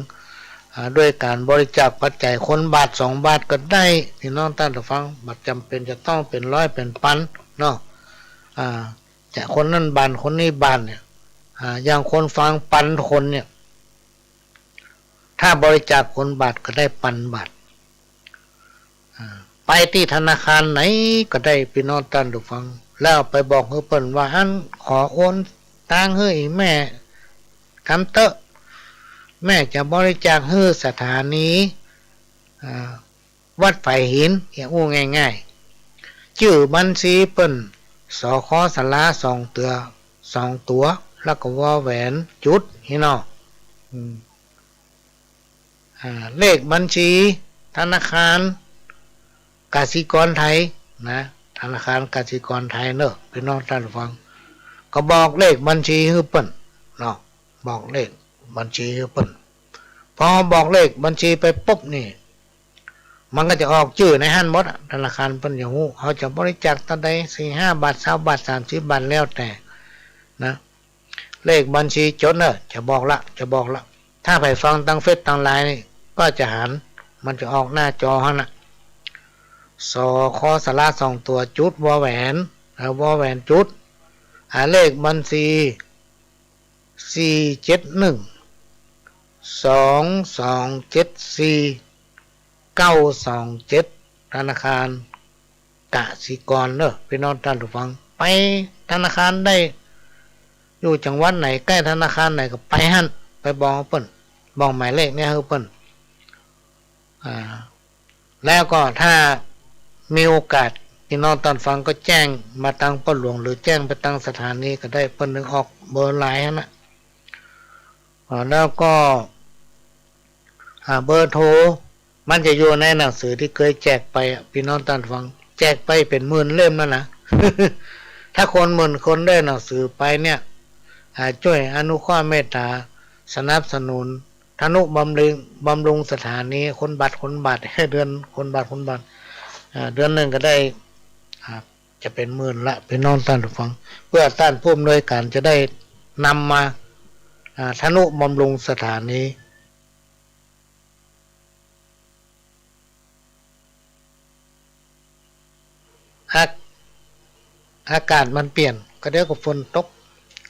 ด้วยการบริจาคปัจจัยคนบาท2 บาทก็ได้พี่น้องท่านฟังบัตรจำเป็นจะต้องเป็นร้อยเป็นพันเนาะจะคนนั้นบานคนนี้บานเนี่ย อย่างคนฟังปันคนเนี่ย ถ้าบริจาคคนบาทก็ได้ปันบาทไปที่ธนาคารไหนก็ได้พี่น้องท่านผู้ฟังแล้วไปบอกเฮ้เปิ้นว่าอันขอโอนตังค์ให้แม่คำเตอะแม่จะบริจาคให้สถานีวัดไผ่หินอย่างอู้ง่ายๆชื่อบัญชีเปิ้นสคสลา2 ตัวแล้วก็วอแหวนจุดพี่น้องเลขบัญชีธนาคารกสิกรไทยนะธนาคารกสิกรไทยเนอะพี่น้องท่านฟังก็บอกเลขบัญชีให้เปิ้นเนาะบอกเลขบัญชีให้เปิ้นพอบอกเลขบัญชีไปปุ๊บนี่มันก็จะออกชื่อในหันหมดธนาคารเปิ้นอย่างฮู้เขาจะบริจาคตอนใด4-5 บาท20 บาท30 บาทแล้วแต่นะเลขบัญชีจดเนอะจะบอกละถ้าไปฟังทางเฟซทางไลน์นี่ก็จะหันมันจะออกหน้าจอฮะนะสคสลา2 ตัวจุดวอแหวนวอแหวนจุดเลขบัญชี4712274 927ธนาคารกสิกรเนอะพี่น้องท่านผู้ฟังไปธนาคารได้อยู่จังหวัดไหนใกล้ธนาคารไหนก็ไปหั่นไปบอกเปิ้นบอกหมายเลขเนี่ยให้เปิ้นแล้วก็ถ้ามีโอกาสพี่น้องตอนฟังก็แจ้งมาทางป้นหลวงหรือแจ้งไปทางสถานีก็ได้เปิ้นนึงออกเบอร์ไลน์นะแล้วก็เบอร์โทรมันจะอยู่ในหนังสือที่เคยแจกไปพี่น้องตอนฟังแจกไปเป็นหมื่นเล่มแล้วนะ ถ้าคนหมื่นคนได้หนังสือไปเนี่ยช่วยอนุเคราะห์เมตตาสนับสนุนทนุบำรุงสถานีคนบัตรเดือนคนบัตรเดือนหนึ่งก็ได้จะเป็นหมื่นละเป็นน้องท่านผู้ฟังเพื่อต้านผู้อำนวยการจะได้นำมาทนุบำรุงสถานีอากาศมันเปลี่ยนก็เดี๋ยวก็ฝนตก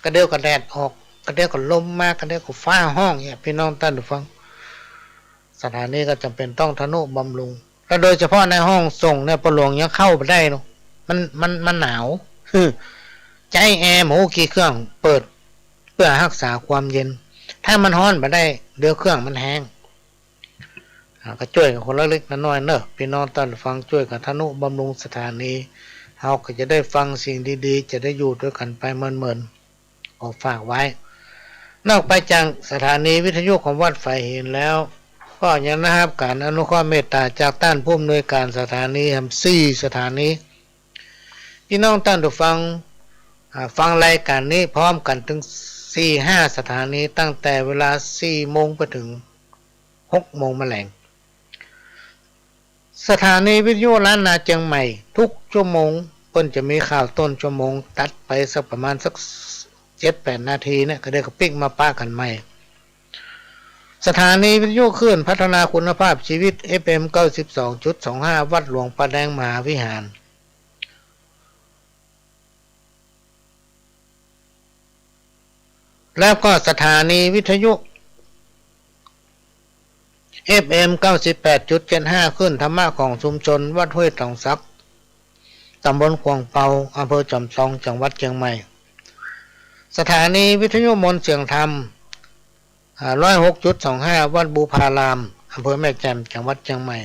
ก็เดี๋ยวก็แดดออกก็เดี๋ยวก็ลมมากก็เดี๋ยวก็ฟ้าห้องเนี่ยพี่น้องท่านผู้ฟังสถานีก็จำเป็นต้องทนุบำรุงแล้วโดยเฉพาะในห้องส่งเนี่ยปหลวงยังเข้าไปได้เนาะมันหนาวใจแอร์หมูกี่เครื่องเปิดเพื่อรักษาความเย็นถ้ามันร้อนไปได้เดี๋ยวเครื่องมันแห้งก็ช่วยกับคนละเล็กละน้อยเนอะพี่น้องท่านฟังช่วยกับทนุบำรุงสถานีเราก็จะได้ฟังสิ่งดีๆจะได้อยู่ด้วยกันไปเมินๆก็ฝากไว้นอกไปจากสถานีวิทยุของวัดไฟเห็นแล้วก็ยังนะครับการอนุเคราะห์เมตตาจากต้านผู้อำนวยการสถานีทำ4 สถานีพี่น้องท่านผู้ฟังฟังรายการนี้พร้อมกันถึง4-5 สถานีตั้งแต่เวลา4 โมงไปถึง6 โมงแมลงสถานีวิทยุล้านนาเชียงใหม่ทุกชั่วโมงเพิ่นจะมีข่าวต้นชั่วโมงตัดไปสักประมาณสัก 7-8 นาทีเนี่ยก็ได้ก็ปิ๊กมาป้ากันใหม่สถานีวิทยุคลื่นพัฒนาคุณภาพชีวิต FM 92.25 วัดหลวงประแดงมหาวิหารแล้วก็สถานีวิทยุ FM 98.75 ขึ้นธรรมะของชุมชนวัดห้วยตองซับตำบลขวางเปาอำเภอจอมทองจังหวัดเชียงใหม่สถานีวิทยุมนต์เสียงธรรม106.25 วัดบูพารามอำเภอแม่แจ่มจังหวัดเชียงใหม่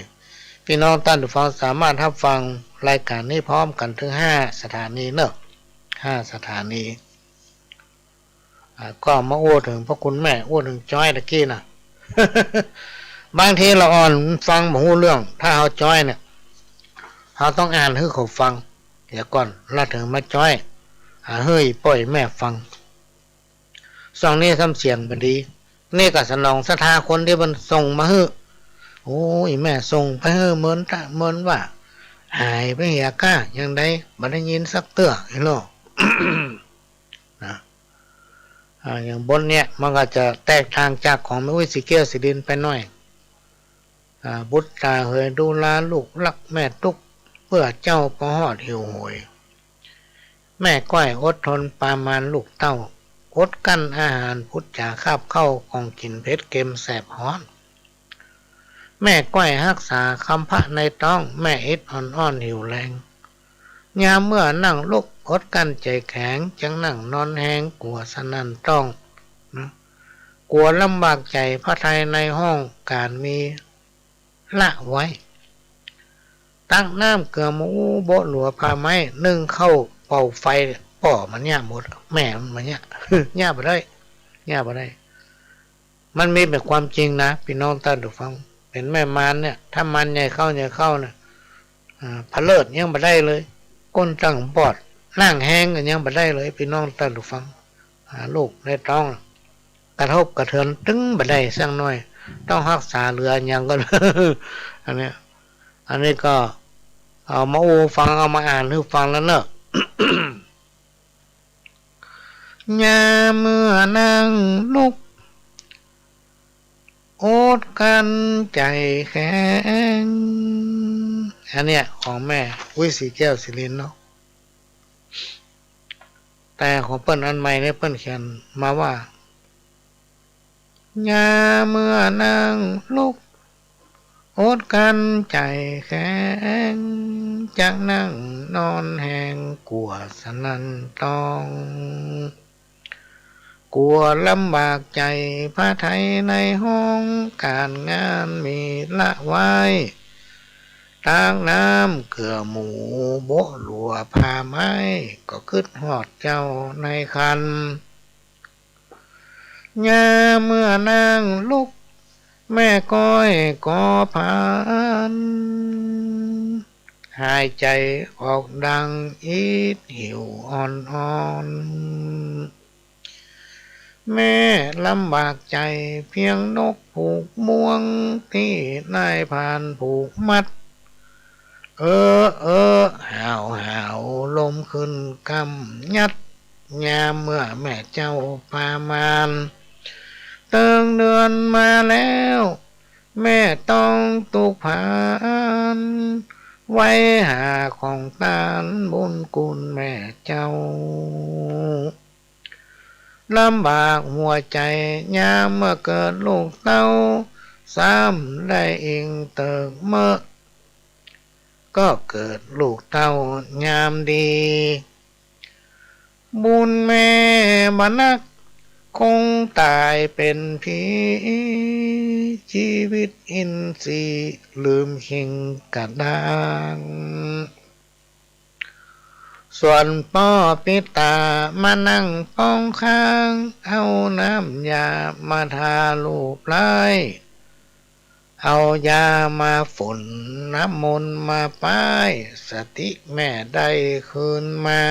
พี่น้องท่านผู้ฟังสามารถรับฟังรายการนี้พร้อมกันถึง5 สถานีเนอะ5 สถานีก็มาโอ้ถึงพระคุณแม่โอ้ถึงจ้อยตะกี้นะ บางทีเราอ่อนฟังบ่ฮู้เรื่องถ้าเราจ้อยเนี่ยเราต้องอ่านให้เขาฟังเดี๋ยวก่อนแล้วถึงมาจ้อยเฮ้ยปล่อยแม่ฟังสองนี้ทำเสียงบดีนี่ก็สนองศรัทธาคนที่มันส่งมาให้โอ้ยแม่ส่งไปให้เหมือนว่าหายไปเหียก้ายังได้บ่ได้ยินสักเตื้อเห็นหรอ นะอย่างบนเนี่ยมันก็จะแตกทางจากของแม่วิสิเกียวสิดินไปหน่อยบุตรตาเหยดูแลลูกรักแม่ทุกเพื่อเจ้าประหอดหิวโหยแม่ก้อยอดทนปามานลูกเต้า อดกั้นอาหารพุทธจาคาบเข้าของกินเผ็ดเค็มแสบฮ้อนแม่ก้อยรักษาคำพระในต้องแม่อิดอ่อนหิวแรงยามเมื่อนั่งลุกอดกั้นใจแข็งจังนั่งนอนแหงกลัวสนั่นต้องนะกลัวลำบากใจพระไทยในห้องการมีละไว้ตักน้ำเกลือหมูโบหลัวพาไม้นึ่งเข้าเป่าไฟป่อมันเนี่ยหมดแม่มันเนี่ย เนี่ยไปได้เนี่ยไปได้มันมีแบบความจริงนะพี่น้องท่านผู้ฟังเป็นแม่มันเนี่ยถ้ามันใหญ่เข้าเนี่ยพะเลิศยังไปได้เลยก้นตั้งปอดนั่งแห้งกันยังไปได้เลยพี่น้องท่านผู้ฟังลูกในท้องกระทบกระเทือนตึ้งไปได้สักหน่อยต้องรักษาเรือยังก็ อันนี้ก็เอามาฟังเอามาอ่านให้ฟังแล้วเนอะ ยามเมื่อนั่งลุกอดกันใจแข็งอันเนี้ยของแม่วิสีแก้วศิรินเนาะแต่ของเปิ้นอันใหม่เนี่ยเปิ้นเขียนมาว่ายามเมื่อนั่งลุกอดกันใจแข็งจากนั่งนอนแหงกลัวสนันต้องกลัวลำบากใจพระไทยในห้องการงานมีละไว้ตากน้ำเกลือหมูโบหลัวพาไม้ก็คืดหอดเจ้าในคันยาเมื่อนางลุกแม่ก้อยก็พันหายใจออกดังอีดหิวอ่อนแม่ลำบากใจเพียงนกผูกม่วงที่นายพานผูกมัดหาวลมขึ้นกำยัดยามเมื่อแม่เจ้าพามานเติงเดือนมาแล้วแม่ต้องตุกผานไว้หาของตานบุญกุลแม่เจ้าลำบากหัวใจยามเมื่อเกิดลูกเต้าซ้ำได้อิงเติกเมื่อก็เกิดลูกเต้ายามดีบุญแม่มานักคงตายเป็นผีชีวิตอินทรีย์ลืมหิงกระด้างส่วนพ่อปิตามานั่งป้องข้างเอาน้ำยามาทาลูกไล้เอายามาฝนน้ำมนต์มาป้ายสติแม่ได้คืนมา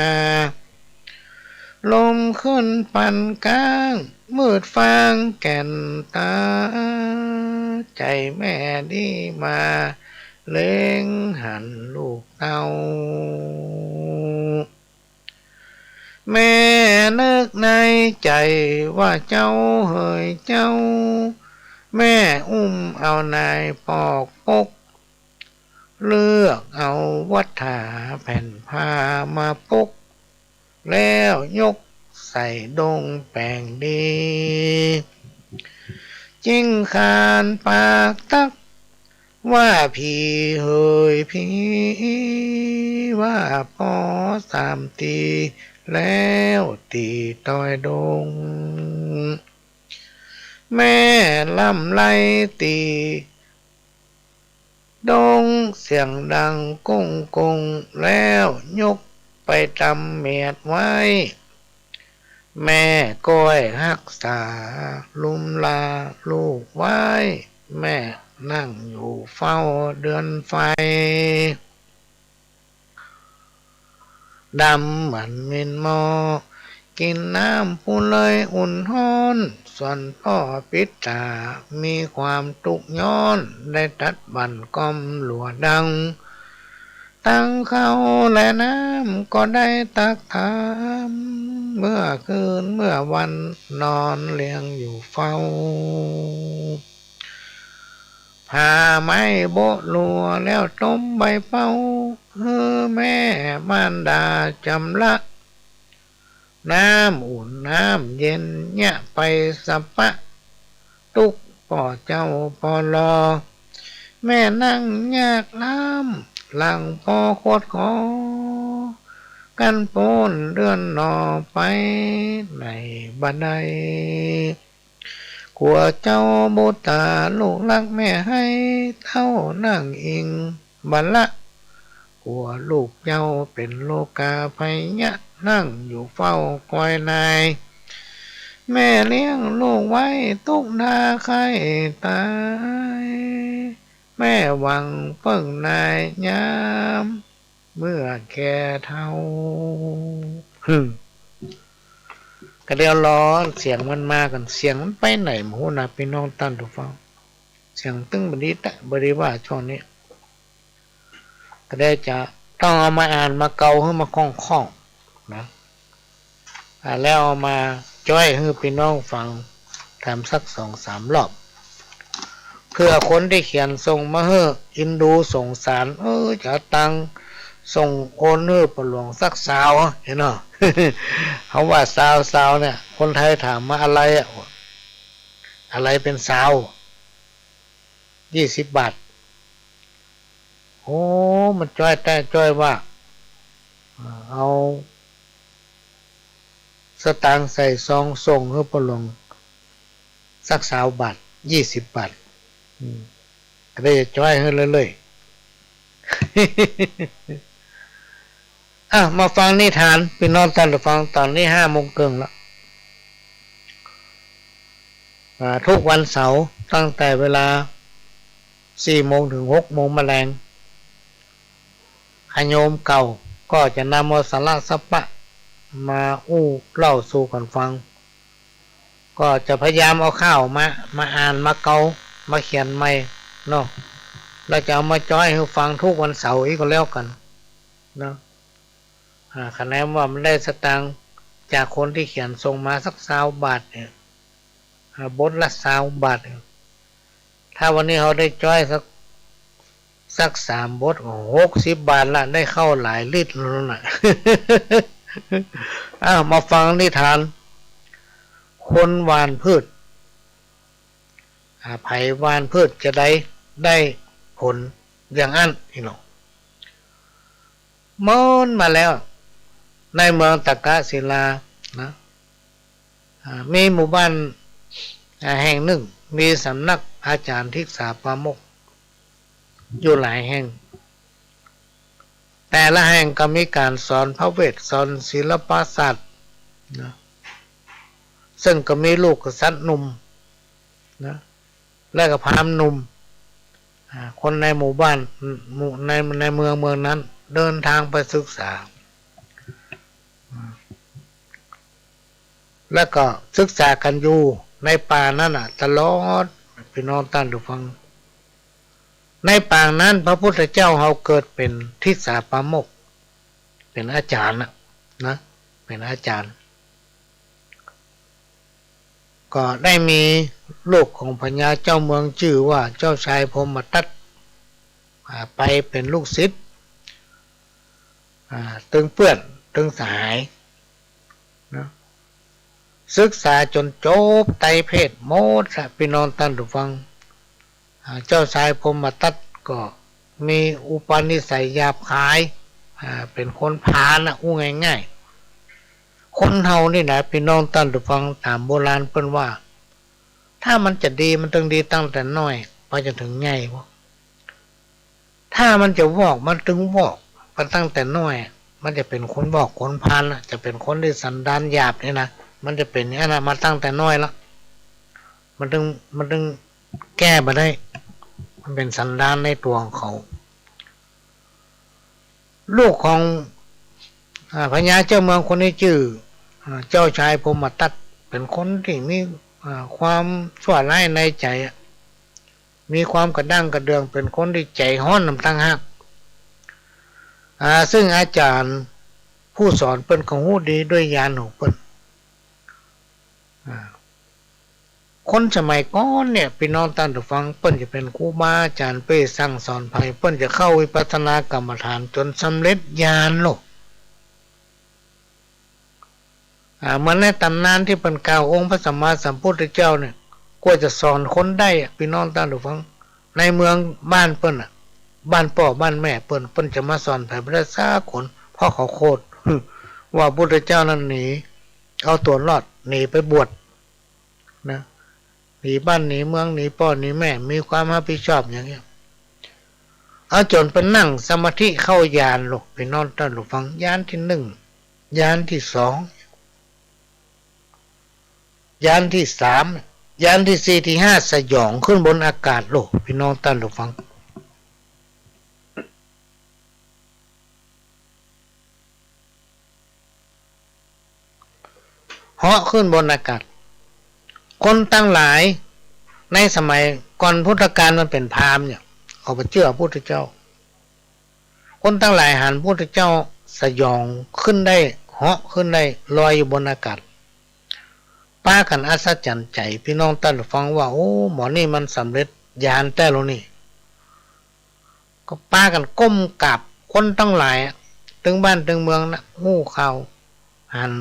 ลมขึ้นปั่นกลางมืดฟางแก่นตาใจแม่ดีมาเล็งหันลูกเต้าแม่นึกในใจว่าเจ้าเฮยเจ้าแม่อุ้มเอานายปอกปกเลือกเอาวัฏฐาแผ่นผ้ามาปกแล้วยกใส่ดงแป้งดีจิ้งคานปากตักว่าพี่เฮยพี่ว่าพอสามตีแล้วตีต้อยดงแม่ลำไล่ตีดงเสียงดังก้งแล้วยกไปจำเมียดไว้แม่ก้อยรักษาลุมลาลูกไว้แม่นั่งอยู่เฝ้าเดือนไฟดำเหมือนมินหมอกินน้ำปูเลยอุ่นฮ้อนส่วนพ่อปิตามีความทุกข์ย้อนได้ตัดบั่นก้อมหลัวดังตั้งเขาและน้ำก็ได้ตักถามเมื่อคืนเมื่อวันนอนเลี้ยงอยู่เฝ้าผ่าไม้โบะลัวแล้วต้มใบเป้าแม่มารดาจำละ น้ำอุ่นน้ำเย็นเนี่ยไปสัพพะตุกป่อเจ้าปอลอแม่นั่งยากน้ำหลังพอโคตรขอกันโปนเดือนนอไปในบันไดกลัวเจ้าบุตาลูกรักแม่ให้เท่านั่งอิงบัลละกลัวลูกเจ้าเป็นโลกาภัยยะนั่งอยู่เฝ้าคอยนายแม่เลี้ยงลูกไว้ตุกนาไข่ตายแม่หวังเพิ่งนายยามเมื่อแก่เท่าก็เดี๋ยวร้อนเสียงมันมากันเสียงมันไปไหนหมูนะพี่น้องตั้นทุกฟังเสียงตึ้งบดีตะบดีว่าช่วงนี้ก็ได้จะต้องเอามาอ่านมาเกาให้มาคล่องๆนะแล้วเอามาจ้อยให้พี่น้องฟังทำสัก2-3 รอบเพื่อคนที่เขียนส่งมาให้อินดูส่งสารจะตังส่งโอนให้ปหลวงสักสาวเห็นเนาะ เขาว่าสาวเนี่ยคนไทยถามมาอะไรอะไรเป็นสาว20 บาทโอ้มันจ้อยแต่จ้อยว่าเอาสตางค์ใส่ซองส่งให้ปหลวงสัก20 บาท20 บาทก็ได้จ้อยให้เลยมาฟังนิทานพี่น้องท่านผู้ฟังตอนนี้5:00 นแล้วทุกวันเสาร์ตั้งแต่เวลา4:00 ถึง 6:00 แมลงขโยมเก่าก็จะนำเอาสาระสัพพะมาเล่าสู่กันฟังก็จะพยายามเอาข้าวมาอ่านมาเกามาเขียนใหม่เนาะแล้วจะเอามาจ้อยให้ฟังทุกวันเสาร์อีกก็แล้วกันเนาะคะแนนว่ามันได้สตางค์จากคนที่เขียนส่งมาสัก20 บาทเนี่ยบทละ20 บาทถ้าวันนี้เขาได้จ้อยสัก3 บท60 บาทละได้เข้าหลายลิตรแล้วนะ มาฟังนิทานคนหว่านพืชไผ่หว่านพืชจะได้ผลอย่างนั้นพี่น้องมาแล้วในเมืองตะกะศิลานะมีหมู่บ้านแห่งหนึ่งมีสำนักอาจารย์ทิกษาปามกอยู่หลายแห่งแต่ละแห่งก็มีการสอนพระเวทสอนศิลปศาสตร์นะซึ่งก็มีลูกกษัตริย์หนุ่มนะและก็พราหมณ์หนุ่มคนในหมู่บ้านในเมืองนั้นเดินทางไปศึกษาแล้วก็ศึกษากันอยู่ในป่านั้นตลอดพี่น้องท่านผู้ฟังในป่านั้นพระพุทธเจ้าเขาเกิดเป็นทิสาปามกเป็นอาจารย์นะเป็นอาจารย์ก็ได้มีลูกของพญาเจ้าเมืองชื่อว่าเจ้าชายพรหมทัตไปเป็นลูกศิษย์ตึงเพื่อนตึงสหายนะศึกษาจนจบไตรเพศโมดพี่น้องท่านผู้ฟังเจ้าชายพรหมทัตก็มีอุปนิสัยหยาบคายเป็นคนพาลง่ายๆคนเฮานี่นะพี่น้องท่านผู้ฟังตามโบราณเพิ่นว่าถ้ามันจะดีมันต้องดีตั้งแต่น้อยไปจนถึงใหญ่ถ้ามันจะวอกมันถึงวอกไปตั้งแต่น้อยมันจะเป็นคนบอกคนพาลจะเป็นคนที่สันดานหยาบนี่นะมันจะเป็นอย่างนั้นมาตั้งแต่น้อยแล้วมันถึงแก้มาได้มันเป็นสันดานในตัวของเขาลูกของพญาเจ้าเมืองคนนี้ชื่อเจ้าชายพรหมทัตเป็นคนที่มีความชั่วร้ายในใจมีความกระด้างกระเดืองเป็นคนที่ใจห้อนน้ำตั้งหักซึ่งอาจารย์ผู้สอนเป็นของหูดีด้วยญาณของเปิ้นคนสมัยก่อนเนี่ยพี่น้องท่านผู้ฟังเปิ้นจะเป็นครูบาอาจารย์เป้สั่งสอนไผเปิ้นจะเข้าวิปัสสนากรรมฐานจนสำเร็จญาณโลก เหมือนในตำนานที่เป็นกล่าวองค์พระสัมมาสัมพุทธเจ้าเนี่ยกว่าจะสอนคนได้พี่น้องท่านผู้ฟังในเมืองบ้านเปิ้นบ้านพ่อบ้านแม่เปิ้นจะมาสอนแผ่พระษาคนเพราะเขาโคตรว่าพุทธเจ้านั้นหนีเอาตัวรอดหนีไปบวชนะหนีบ้านหนีเมืองหนีพ่อหนีแม่มีความรับผิดชอบอย่างเงี้ยเอาจนไปนั่งสมาธิเข้ายานหลกพี่น้องท่านผู้ฟังยานที่หนึ่งยานที่สองยานที่สามยานที่สี่ที่ห้าสยองขึ้นบนอากาศโลกพี่น้องท่านผู้ฟังเหาะขึ้นบนอากาศคนตั้งหลายในสมัยก่อนพุทธกาลมันเป็นพราหมณ์เนี่ยเขาไปเชื่อพระพุทธเจ้าคนตั้งหลายหันพระพุทธเจ้าสยองขึ้นได้เหาะขึ้นได้ลอยอยู่บนอากาศป้ากันอัศจรรย์ใจพี่น้องท่านฟังว่าโอ้หมอนี่มันสำเร็จญาณแต่ละนี่ก็ป้ากันก้มกราบคนตั้งหลายถึงบ้านถึงเมืองนะหูข่าวหัน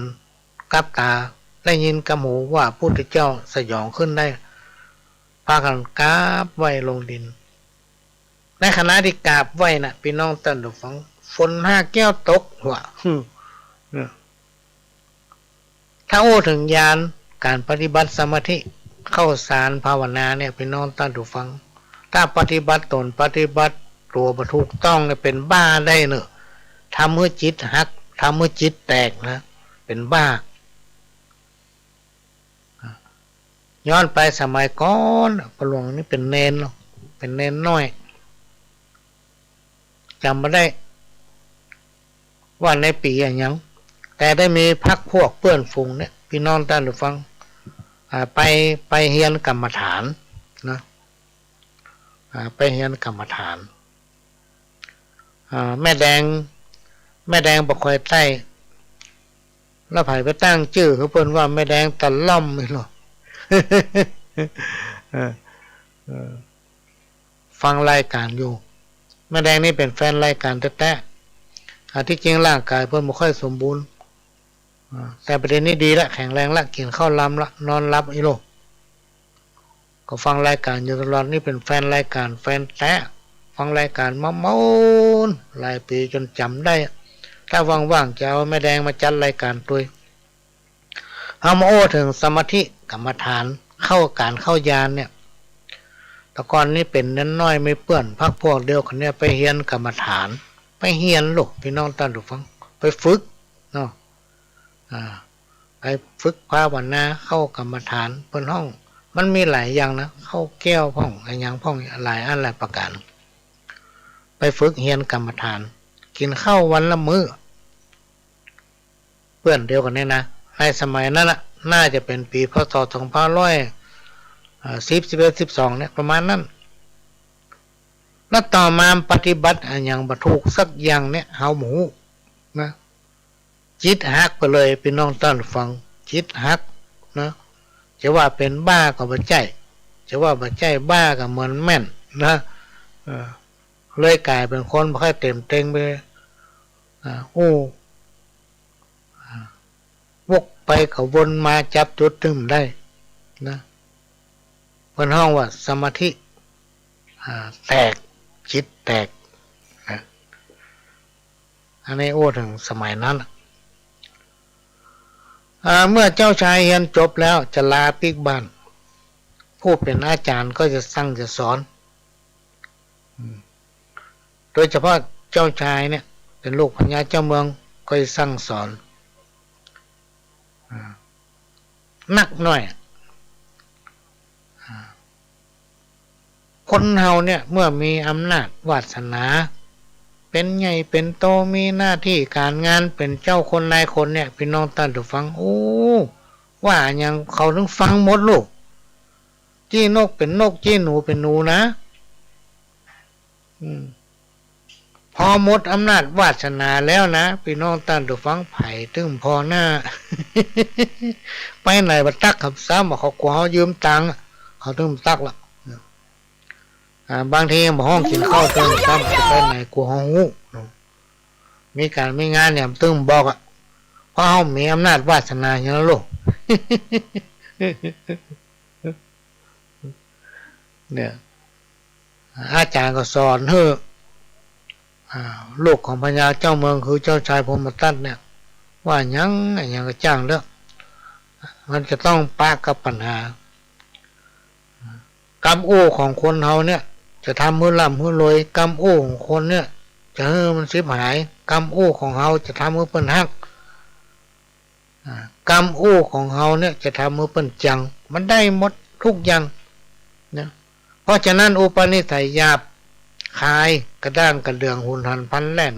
กับตาได้ยินกับหูว่าพุทธเจ้าสยองขึ้นได้พากันกราบไหว้ลงดินในขณะที่กราบไหว้นะพี่น้องท่านฟังฝน5 แก้วตกหัวถ้าโอ้ถึงญาณการปฏิบัติสมาธิเข้าฌานภาวนาเนี่ยพี่น้องท่านผู้ฟังถ้าปฏิบัติตนปฏิบัติตัวบ่ถูกต้องเนี่ยเป็นบ้าได้เนอะทำเมื่อจิตหักทำเมื่อจิตแตกนะเป็นบ้าย้อนไปสมัยก่อนพระหลวงนี่เป็นเนนเป็นเนนน้อยจำไม่ได้ว่าในปีอย่างแต่ได้มีพักพวกเพื่อนฝูงเนี่ยพี่น้องท่านผู้ฟังไปเฮียนกรรมฐานนะไปเฮียนกรรมฐานแม่แดงบ่ค่อยใต้แล้วไผไปตั้งชื่อเขาเพิ่นว่าแม่แดงตะล่อมนี่หรอ ฟังรายการอยู่แม่แดงนี่เป็นแฟนรายการแท้ๆที่จริงร่างกายเพิ่นบ่ค่อยสมบูรณ์แต่ประเด็นนี้ดีละแข็งแรงละกินข้าวล้ำละนอนรับอีโลก็ฟังรายการอยู่ตลอดนี่เป็นแฟนรายการแฟนแท้ฟังรายการมาเมาหลายปีจนจำได้ถ้าว่างๆจะเอาแม่แดงมาจัดรายการตัวเอามาโอ้ถึงสมาธิกรรมฐานเข้าการเข้ายานเนี่ยแต่ก่อนนี่เป็นนั้นน้อยไม่เปื้อนพักพวกเดียวกันเนี่ยไปเฮียนกรรมฐานไปเฮียนลูกพี่น้องท่านผู้ฟังไปฝึกเนาะไปฝึกภาวนาเข้ากรรมฐานเพิ่นห้องมันมีหลายอย่างนะเข้าแก้วพ่องอะไรอย่างพ่องหลายอันหลายประการไปฝึกเฮียนกรรมฐานกินข้าววันละมื้อเพื่อนเดียวกันเนี่ยนะในสมัยนั้นน่ะน่าจะเป็นปีพ.ศ. 2512เนี่ยประมาณนั้นแล้วต่อมาปฏิบัติอย่างบ่ถูกสักอย่างเนี่ยเฮาหมูนะจิตหักไปเลยพี่น้องท่านฟังจิตหักนะจะว่าเป็นบ้าก็บ่ใช่จะว่าบ่ใช่บ้าก็เหมือนแม่นนะเลยกลายเป็นคนบ่ค่อยเต็มเต็งไปวกไปเขาวนมาจับจุดตึมได้นะเพิ่นห้องว่าสมาธิแตกจิตแตกนะอันนี้โอ้ถึงสมัยนั้นเมื่อเจ้าชายเรียนจบแล้วจะลาปิกบ้านผู้เป็นอาจารย์ก็จะสั่งจะสอนโดยเฉพาะเจ้าชายเนี่ยเป็นลูกพญาเจ้าเมืองก็จะสั่งสอนนักหน่อยคนเฮาเนี่ยเมื่อมีอำนาจวาสนาเป็นใหญ่เป็นโตมีหน้าที่การงานเป็นเจ้าคนนายคนเนี่ยพี่น้องท่านผู้ฟังโอ้ว่าอย่างเขาถึงฟังหมดลูกจี้นกเป็นนกจี้หนูเป็นหนูนะพอหมดอำนาจวาสนาแล้วนะพี่น้องท่านผู้ฟังไผ่ถึงพอหน้า ไปไหนบัดตักขับซ้ำเขากลัวเขายืมตังค์เขาถึงตักละบางทีมาห้องกินข้าวตึงซ้ำจะไปไหนกลัวห้องหูมีการไม่งานเนี่ยตึงบอกพอ ราะเขามีอำนาจวาสนาอย่างนั้นโลก เนี่ยอาจารย์ก็สอนเฮ้อลูกของพญาเจ้าเมืองคือเจ้าชายพรหมทัตเนี่ยว่ายังก็จ้างเด้อมันจะต้องปะกับปัญหากรรมอู้ของคนเฮาเนี่ยจะทำมือล่ำมือรวยกรรมอู้ของคนเนี่ยจะให้มันสิบหายกรรมอู้ของเฮาจะทำมือเปิ้นฮักกรรมอู้ของเฮาเนี่ยจะทำมือเปิ้นจังมันได้หมดทุกอย่างนะเพราะฉะนั้นอุปนิสัยหยาบคายกระด้างกระเดืองหุนหันพันแล่น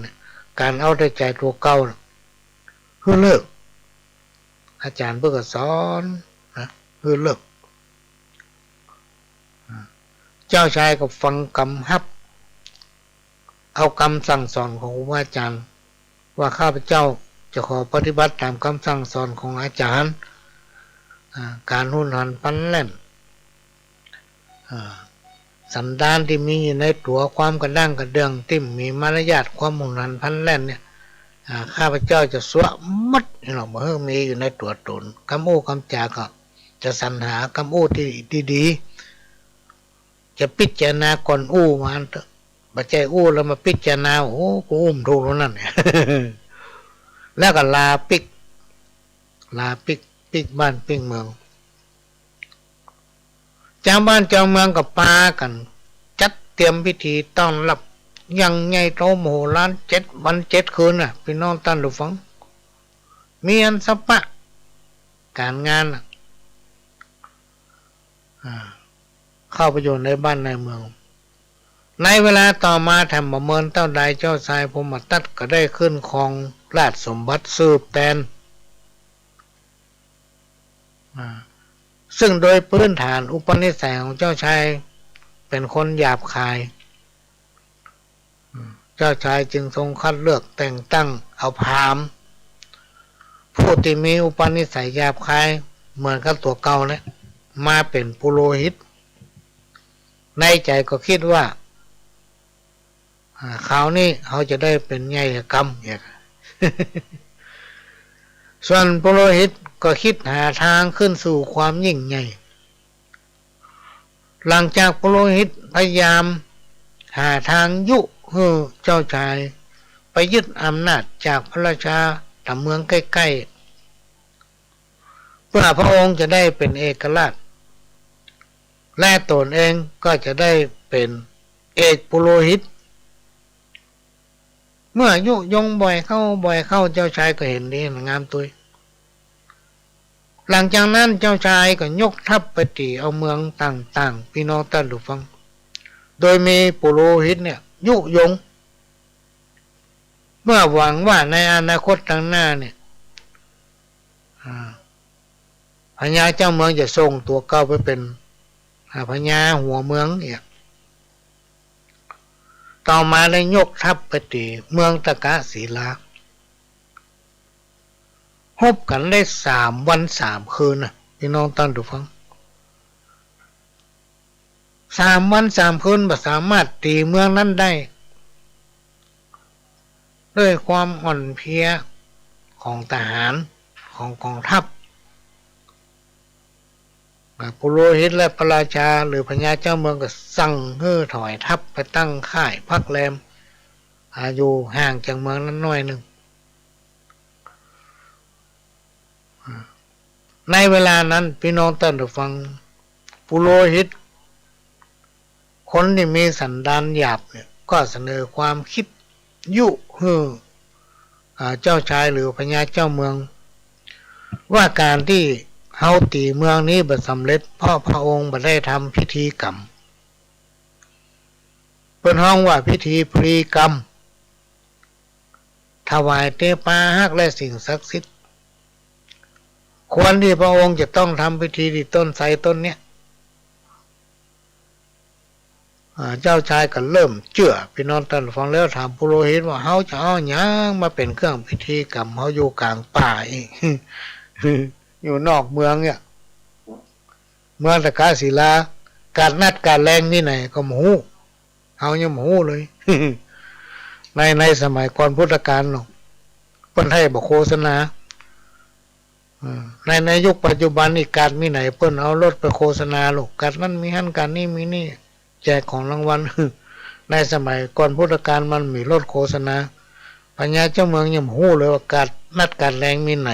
การเอาแต่ใจตัวเก่าคือเลิกอาจารย์เพื่อสอนนะคือเลิกเจ้าชายก็ฟังคำฮับเอาคำสั่งสอนของครูอาจารย์ว่าข้าพเจ้าจะขอปฏิบัติตามคำสั่งสอนของอาจารย์การหุนหันพันแล่นสันดานที่มีอยู่ในตัวความกระด้างกระเดืองที่มีมารยาทความหุนหันพันแล่นเนี่ยข้าพเจ้าจะสวะมัดหรอกเมื่อมีอยู่ในตัวตนคำอู้คำจาก็จะสรรหาคำอู้ที่ดีจะพิจารณาก่อนอู้มาเถอะบัจจัยอู้แล้วมาพิจารณาโอ้กูอุ้มถูกแล้วนั่นเนี่ย แล้วก็ลาปิกบ้านปิกเมืองเจ้าบ้านเจ้าเมืองกับปากันจัดเตรียมพิธีต้อนรับยังไงโตโมโหลาน7 วัน 7 คืนน่ะพี่น้องท่านผู้ฟังมีอันสปะการงานเข้าไปอยู่ในบ้านในเมืองในเวลาต่อมาแถมประเมินเต้าใดเจ้าชายพรหมทัตก็ได้ขึ้นครองราชสมบัติสืบแทนซึ่งโดยพื้นฐานอุปนิสัยของเจ้าชายเป็นคนหยาบคายเจ้าชายจึงทรงคัดเลือกแต่งตั้งเอาพราหมณ์ผู้ที่มีอุปนิสัยหยาบคายเหมือนกับตัวเก่าเนี่ยมาเป็นปุโรหิตในใจก็คิดว่าคราวนี้เขาจะได้เป็นใหญ่กรรมอย่าง ส่วนปุโรหิตก็คิดหาทางขึ้นสู่ความยิ่งใหญ่หลังจากปุโรหิตพยายามหาทางยุให้เจ้าชายไปยึดอำนาจจากพระราชาตามเมืองใกล้ๆเพื่อพระองค์จะได้เป็นเอกราชและตนเองก็จะได้เป็นเอกปุโรหิตเมื่อยุยงบ่อยเข้าเจ้าชายก็เห็นดีงามตัวหลังจากนั้นเจ้าชายก็ยกทัพไปตีเอาเมืองต่างๆพี่น้องท่านผู้ฟังโดยมีปุโรหิตเนี่ยยุยงเมื่อหวังว่าในอนาคตข้างหน้าเนี่ยพญาเจ้าเมืองจะส่งตัวเก้าไปเป็นพญาหัวเมืองเนี่ยต่อมาได้ยกทัพไปตีเมืองตะกะศิลาฮบกันได้3 วัน 3 คืนนะพี่น้องท่านผู้ฟัง3 วัน 3 คืนบ่สามารถตีเมืองนั้นได้ด้วยความอ่อนเพลียของทหารของกองทัพปุโรหิตและพระราชาหรือพญาเจ้าเมืองก็สั่งให้ถอยทัพไปตั้งค่ายพักแรมอยู่ห่างจากเมืองนั้นหน่อยหนึ่งในเวลานั้นพี่น้องท่านผู้ฟังปุโรหิตคนที่มีสันดานหยาบเนี่ยก็เสนอความคิดยุให้เจ้าชายหรือพญาเจ้าเมืองว่าการที่เฮาตีเมืองนี้บ่สำเร็จเพราะพระองค์บ่ได้ทำพิธีกรรมเพิ่นฮ้องว่าพิธีพลีกรรมถวายเทปาฮักและสิ่งศักดิ์สิทธิ์ควรที่พระองค์จะต้องทำพิธีที่ต้นไทรต้นเนี้ยเจ้าชายก็เริ่มเชื่อพี่น้องท่านฟังแล้วถามปุโรหิตว่าเฮาจะเอาหยังมาเป็นเครื่องพิธีกรรมเฮาอยู่กลางป่าอีก อยู่นอกเมืองเนี่ยเมืองตะกะศิลาการนัดการแรงนี่ไหนก็หมูเฮายังหมูเลย ในสมัยก่อนพุทธกาลเนาะเพิ่นให้บอกโฆษณา ในยุคปัจจุบันนี่การมีไหนเปิ้นเอารถไปโฆษณาลูกการนั้นมีหั่นการนี้มีนี่แจกของรางวัล ในสมัยก่อนพุทธกาลมันมีรถโฆษณาพญาเจ้าเมืองยังหู้เลยว่าการนัดการแรงมีไหน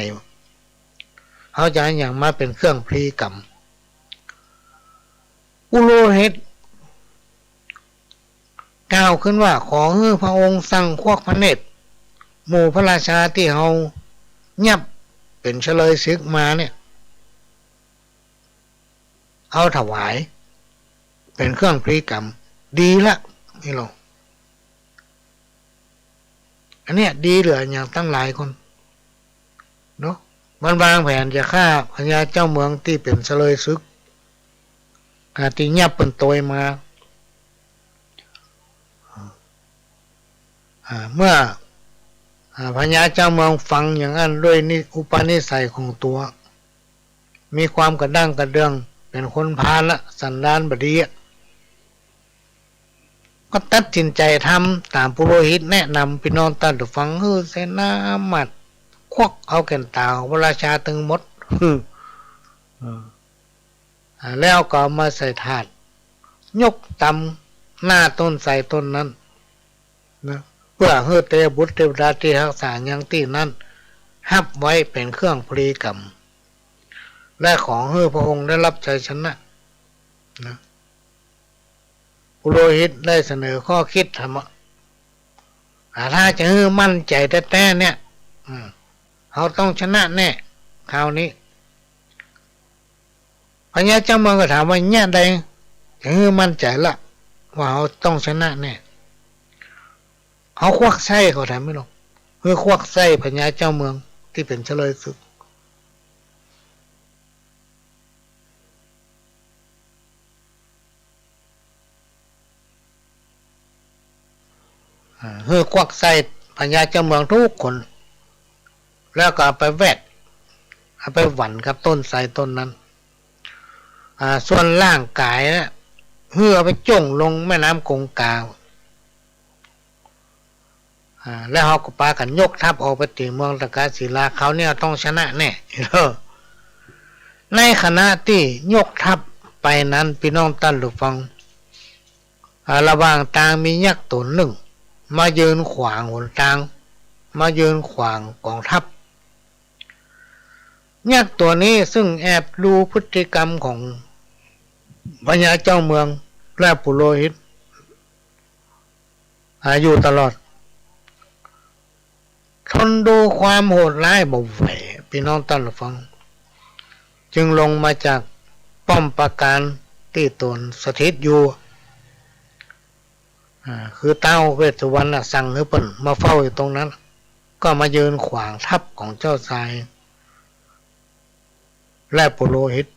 เขาจะอย่างมาเป็นเครื่องพลีกรรมปุโรหิตกล่าวขึ้นว่าขอให้พระองค์สั่งควักพระเนตรหมู่พระราชาที่เฮายับเป็นเฉลยศึกมาเนี่ยเอาถวายเป็นเครื่องพลีกรรมดีละนี่หรออันเนี้ยดีเหลืออย่างตั้งหลายคนเนาะมันวางแผนจะฆ่าพญาเจ้าเมืองที่เป็นเฉลยศึกที่ยับเป็นตัวมาเมื่อพญาเจ้าเมืองฟังอย่างนั้นด้วยอุปนิสัยของตัวมีความกระด้างกระเดืองเป็นคนพาลละสันดานบดีก็ตัดสินใจทำตามปุโรหิตแนะนำพี่น้องตันตุฟังเสนาหมัดควักเอาแก่นตาของพระราชาตึงหมดแล้วก็มาใส่ถาดยกตำหน้าต้นใส่ต้นนั้นนะเพื่อให้เทบุตรเทวดาที่รักษายังที่นั้นฮับไว้เป็นเครื่องพลีกรรมและของให้พระองค์ได้รับชัยชนะนะปุโรหิตได้เสนอข้อคิดธรรมะถ้าจะให้มั่นใจแท้ๆเนี่ยเขาต้องชนะแน่คราวนี้พญาเจ้าเมืองก็ถามว่าเนี่ยใดจะให้มั่นใจละว่าเขาต้องชนะแน่เขาควักไส้เขาทำไม่ลงคือควักไส้พญาเจ้าเมืองที่เป็นเฉลยศึกเฮือควักไส้พญาเจ้าเมืองทุกคนแล้วก็เอาไปแวดเอาไปหวันกับต้นไทรต้นนั้นส่วนร่างกายนะเฮือเอาไปจ่งลงแม่น้ำคงคาแล้วเขาก็ปากันยกทัพออกไปตีเมืองตะกาศิลาเขาเนี่ยต้องชนะแน่ในขณะที่ยกทัพไปนั้นพี่น้องตั้นหรือฟังระหว่างทางมียักษ์ตนหนึ่งมายืนขวางหนทางมายืนขวางกองทัพยักษ์ตัวนี้ซึ่งแอบดูพฤติกรรมของพญาเจ้าเมืองและปุโรหิตอยู่ตลอดทนดูความโหดร้ายบ่ไหวพี่น้องตั้งฟังจึงลงมาจากป้อมปราการที่ตนสถิตอยู่คือเต้าเวสสุวรรณสั่งให้เปิ้นมาเฝ้าอยู่ตรงนั้นก็มายืนขวางทัพของเจ้าชายและปุโรหิต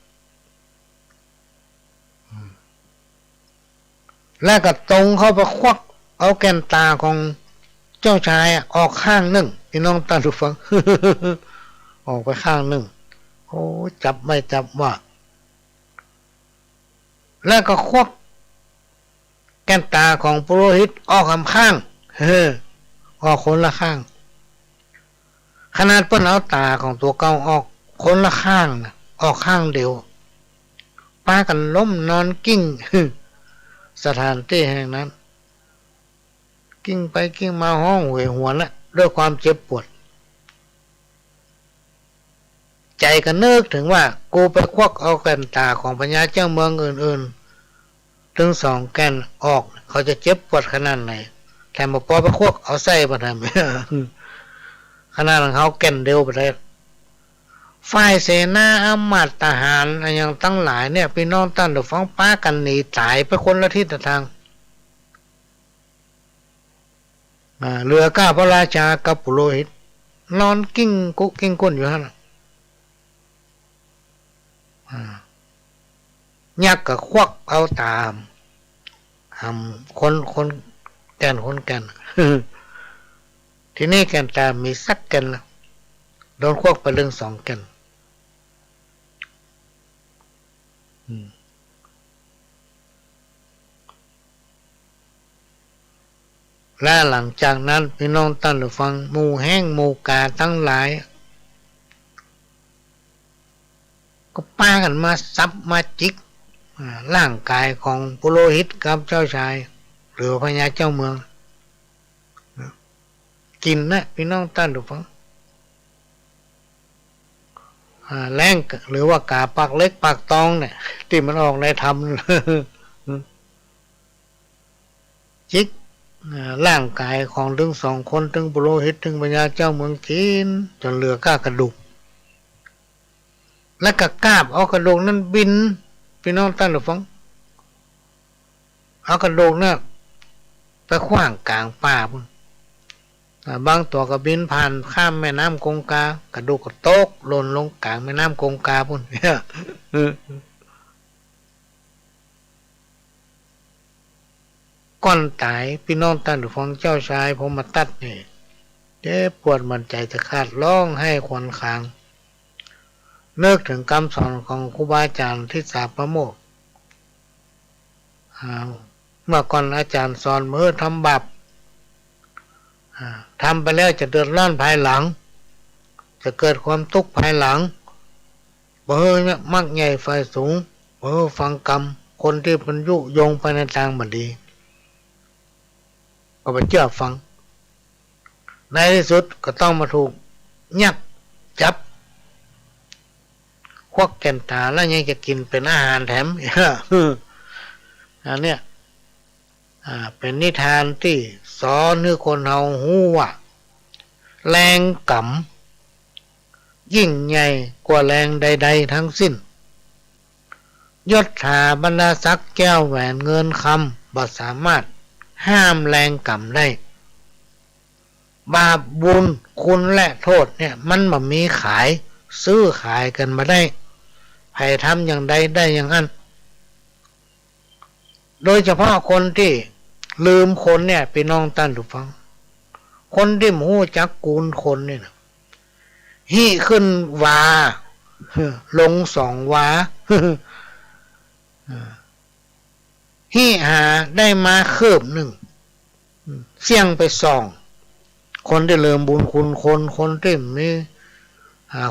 และก็ตรงเข้าไปควักเอาแก่นตาของเจ้าชายออกข้างหนึ่งพี่น้องตั้งฟัง ออกไปข้างหนึ่งโอ้จับไม่จับว่าแล้วก็ควักแก้มตาของปุโรหิตออกข้างออกคนละข้างขนาดเปิ้นเอาตาของตัวเก่าออกคนละข้างนะออกข้างเดียวป้ากันล้มนอนกิ้ง สถานที่แห่งนั้นกิ้งไปกิ้งมาห้องหวยหวนละด้วยความเจ็บปวดใจก็นึกถึงว่ากูไปควักเอาแก่นตาของพญาเจ้าเมืองอื่นๆถึงสองแก่นออกเขาจะเจ็บปวดขนาดไหนแต่มาพอไปควักเอาไส้มาทำ ขนาดของเขาแก่นเดียวไปเลยฝ่ายเสนาอำมาตย์ทหารอย่างตั้งหลายเนี่ยพี่น้องตั้งแต่ฟังป้ากันหนีตายไปคนละทิศทางเรือก้าพระราชากับปุโรหิตนอนกิ้งกุกิ้งก้นอยู่ฮะยักษ์ก็ควักเอาตามคนแก่นคนแก่น ทีนี้แก่นตามมีสักแก่นละโดนควักไปเรื่องสองแก่นและหลังจากนั้นพี่น้องตั้งหรือฟังหมู่แห้งหมู่กาทั้งหลาย ก็ป้ากันมาซับมาจิกร่างกายของปุโรหิตกับเจ้าชายหรือพญาเจ้าเมืองกินนะพี่น้องท่านผู้ฟังแรงหรือว่ากาปากเล็กปากตองเนี่ยที่มันออกในธรรม จิกร่างกายของถึง2 คนถึงปุโรหิตถึงพญาเจ้าเมืองกินจนเหลือก้ากระดูกและก็กาบเอากระดูกนั้นบินพี่น้องท่านผู้ฟังเอากระดูกเนี่ยไปขว้างกลางป่าพุ่นบางตัวก็บินผ่านข้ามแม่น้ำคงคากระดูกก็ตกหล่นลงกลางแม่น้ำคงคาพุ่นเนี่ยก่อนตายพี่น้องท่านผู้ฟังเจ้าชายผมมาตัดนี่เจ็บปวดมันใจจะขาดร้องให้ควนคางนึกถึงคำสอนของครูบาอาจารย์ที่สาประโมกเมื่อก่อนอาจารย์สอนเมื่อทำบาปทำไปแล้วจะเดือดร้อนภายหลังจะเกิดความทุกข์ภายหลังมักใหญ่ไฟสูงฟังกรรมคนที่มันยุยงไปในทางบัดดีก็ไปเชื่อฟังในที่สุดก็ต้องมาถูกยับจับควักแก่นตาแล้วยังจะกินเป็นอาหารแถมอันเนี้ยเป็นนิทานที่สอนให้คนเฮาหูว่าแรงกรรมยิ่งใหญ่กว่าแรงใดๆทั้งสิ้นยศถาบรรดาศักดิ์แก้วแหวนเงินคำบ่สามารถห้ามแรงกรรมได้บาปบุญคุณและโทษเนี่ยมันบ่มีขายซื้อขายกันมาได้ใครทำอย่างใดได้อย่างนั้นโดยเฉพาะคนที่ลืมคนเนี่ยพี่น้องท่านผู้ฟังคนที่หูจักกูลคนเนี่ยหิขึ้นวาลง2 วาหิหาได้มาคืบ1เสี่ยงไป2คนที่ลืมบุญคุณคนที่มี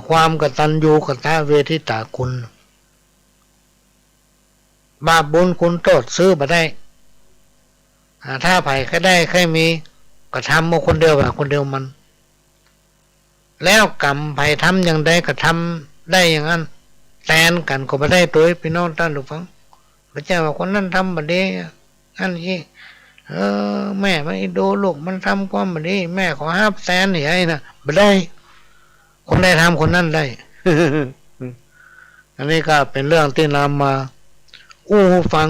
ความกตัญญูกตเวทิตาคุณบาปบุญคุณโทษซื้อมาได้ถ้าไผ่ก็ได้ใครมีก็ทำมาคนเดียวคนเดียวมันแล้วกรรมไผ่ทำอย่างใดก็ทำได้อย่างนั้นแทนกันก็ไม่ได้ตัวพี่น้องท่านผู้ฟังพระเจ้าว่าคนนั้นทำมาดีนั่นสิแม่ไม่ดูลูกมันทำความมาดีแม่ขอ5 แสนนี่ไอ้นะไม่ได้คนได้ทำคนนั้นได้ อันนี้ก็เป็นเรื่องที่นำมาฟัง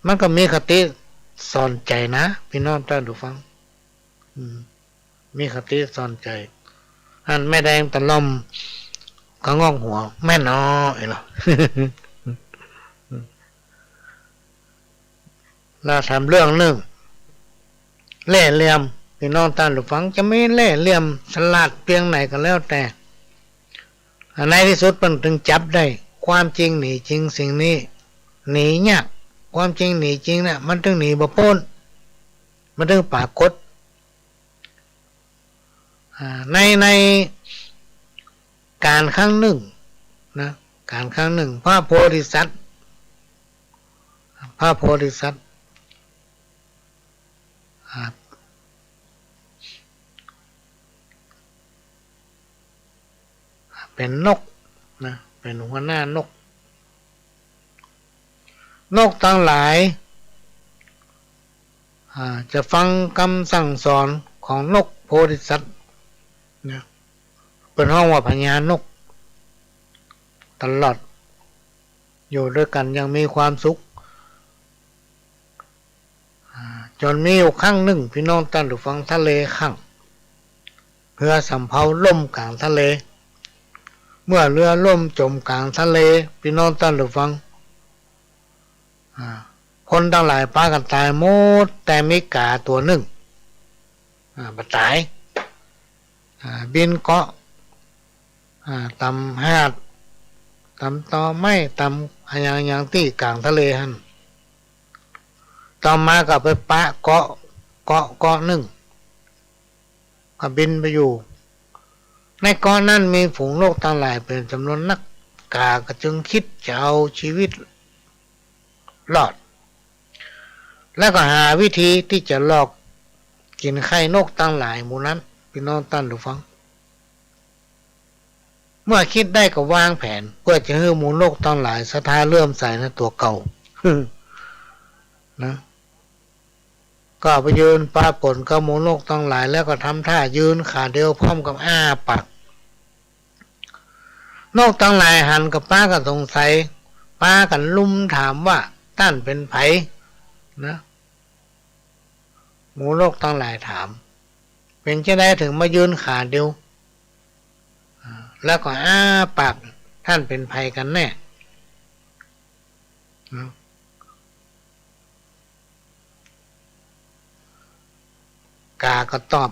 มันก็มีคติสอนใจนะพี่น้องท่านผู้ฟังมีคติสอนใจอันแม่แดงตะล่อมก็งอกหัวแม่น้อยเนาะ เราทำเรื่องหนึ่งเล่ห์เหลี่ยมพี่น้องท่านผู้ฟังจะไม่เล่ห์เหลี่ยมฉลาดเพียงไหนก็แล้วแต่ในที่สุดมันถึงจับได้ความจริงหนีจริงสิ่งนี้หนียากความจริงหนีจริงนะมันถึงหนีบ่พ้นมันถึงปรากฏในการครั้งหนึ่งนะการครั้งหนึ่งพระโพธิสัตว์เป็นนกนะเป็นหัวหน้านกทั้งหลายจะฟังคำสั่งสอนของนกโพธิสัตว์นะเป็นห้องว่าพญานกตลอดอยู่ด้วยกันยังมีความสุขจนมีอยู่ครั้งหนึ่งพี่น้องท่านผู้ฟังทะเลข้างเรือสำเภาล่มกลางทะเลเมื่อเรือล่มจมกลางทะเลพี่น้องท่านผู้ฟังคนทั้งหลายพากันตายหมดแต่มีกาตัวหนึ่งบ่ตายบินเกาะตำหาดตำตอไม้ตำอย่างที่กลางทะเลหันต่อมาก็ไปปะเกาะหนึ่งก็บินไปอยู่ในเกาะนั้นมีฝูงนกทั้งหลายเป็นจำนวนนัก กาก็จึงคิดจะเอาชีวิตรอดแล้วก็หาวิธีที่จะหลอกกินไข่นกตั้งหลายหมู่นั้นพี่น้องตั้นหรือฟังเมื่อคิดได้ก็วางแผนเพื่อจะให้หมูนกตั้งหลายศรัทธาเลื่อมใสในตัวเก่า นะก็ไปยืนปลาป่นกับหมูนกตั้งหลายแล้วก็ทำท่ายืนขาเดียวพร้อมกับอ้าปากนกตั้งหลายหันกับป้าก็สงสัยป้ากันลุมถามว่าท่านเป็นไผนะหมูนกตั้งหลายถามเป็นจะได้ถึงมายืนขาเดียวแล้วก็อ้าปากท่านเป็นไผกันแน่กาก็ตอบ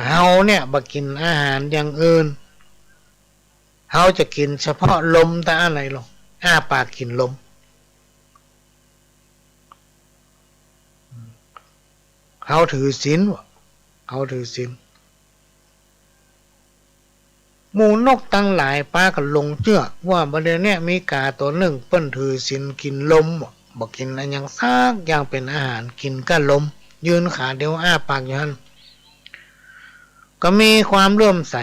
เฮาเนี่ยบ่กินอาหารอย่างอื่นเฮาจะกินเฉพาะลมแต่อะไรหรอกอ้าปากกินลมเฮาถือศีลเฮาถือศีลหมูนกตั้งหลายป้าก็ลงเชื่อว่าประเดี๋ยวนี้มีกาตัวหนึ่งเปิ้นถือศีลกินลมบ่กินอะไรอย่างซากอย่างเป็นอาหารกินก็ลมยืนขาเดียวอ้าปากอย่างนั้นก็มีความเลื่อมใส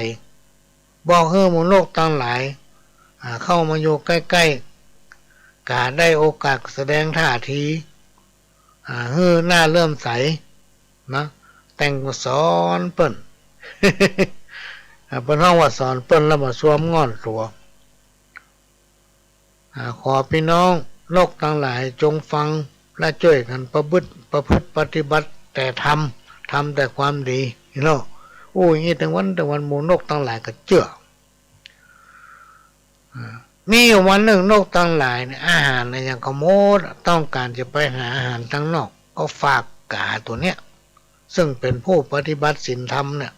บอกให้หมูนกตั้งหลายเข้ามาอยู่ใกล้ๆกาได้โอกาสแสดงท่าทีให้หน้าเลื่อมใสนะแต่งสอนเปิ้น เป็นห้องว่าสอนเปิ้นแล้วมาสวมง่อนตัวขอพี่น้องโลกทั้งหลายจงฟังและช่วยกันประพฤติปฏิบัติแต่ทำแต่ความดีเนาะโอ้ยนี่แต่วันหมูนกทั้งหลายก็เชื่อมีอยู่วันหนึ่งนกทั้งหลายเนี่ยอาหารในอย่างขโมดต้องการจะไปหาอาหารทั้งนอกก็ฝากกาตัวเนี้ยซึ่งเป็นผู้ปฏิบัติศีลธรรมเนี่ย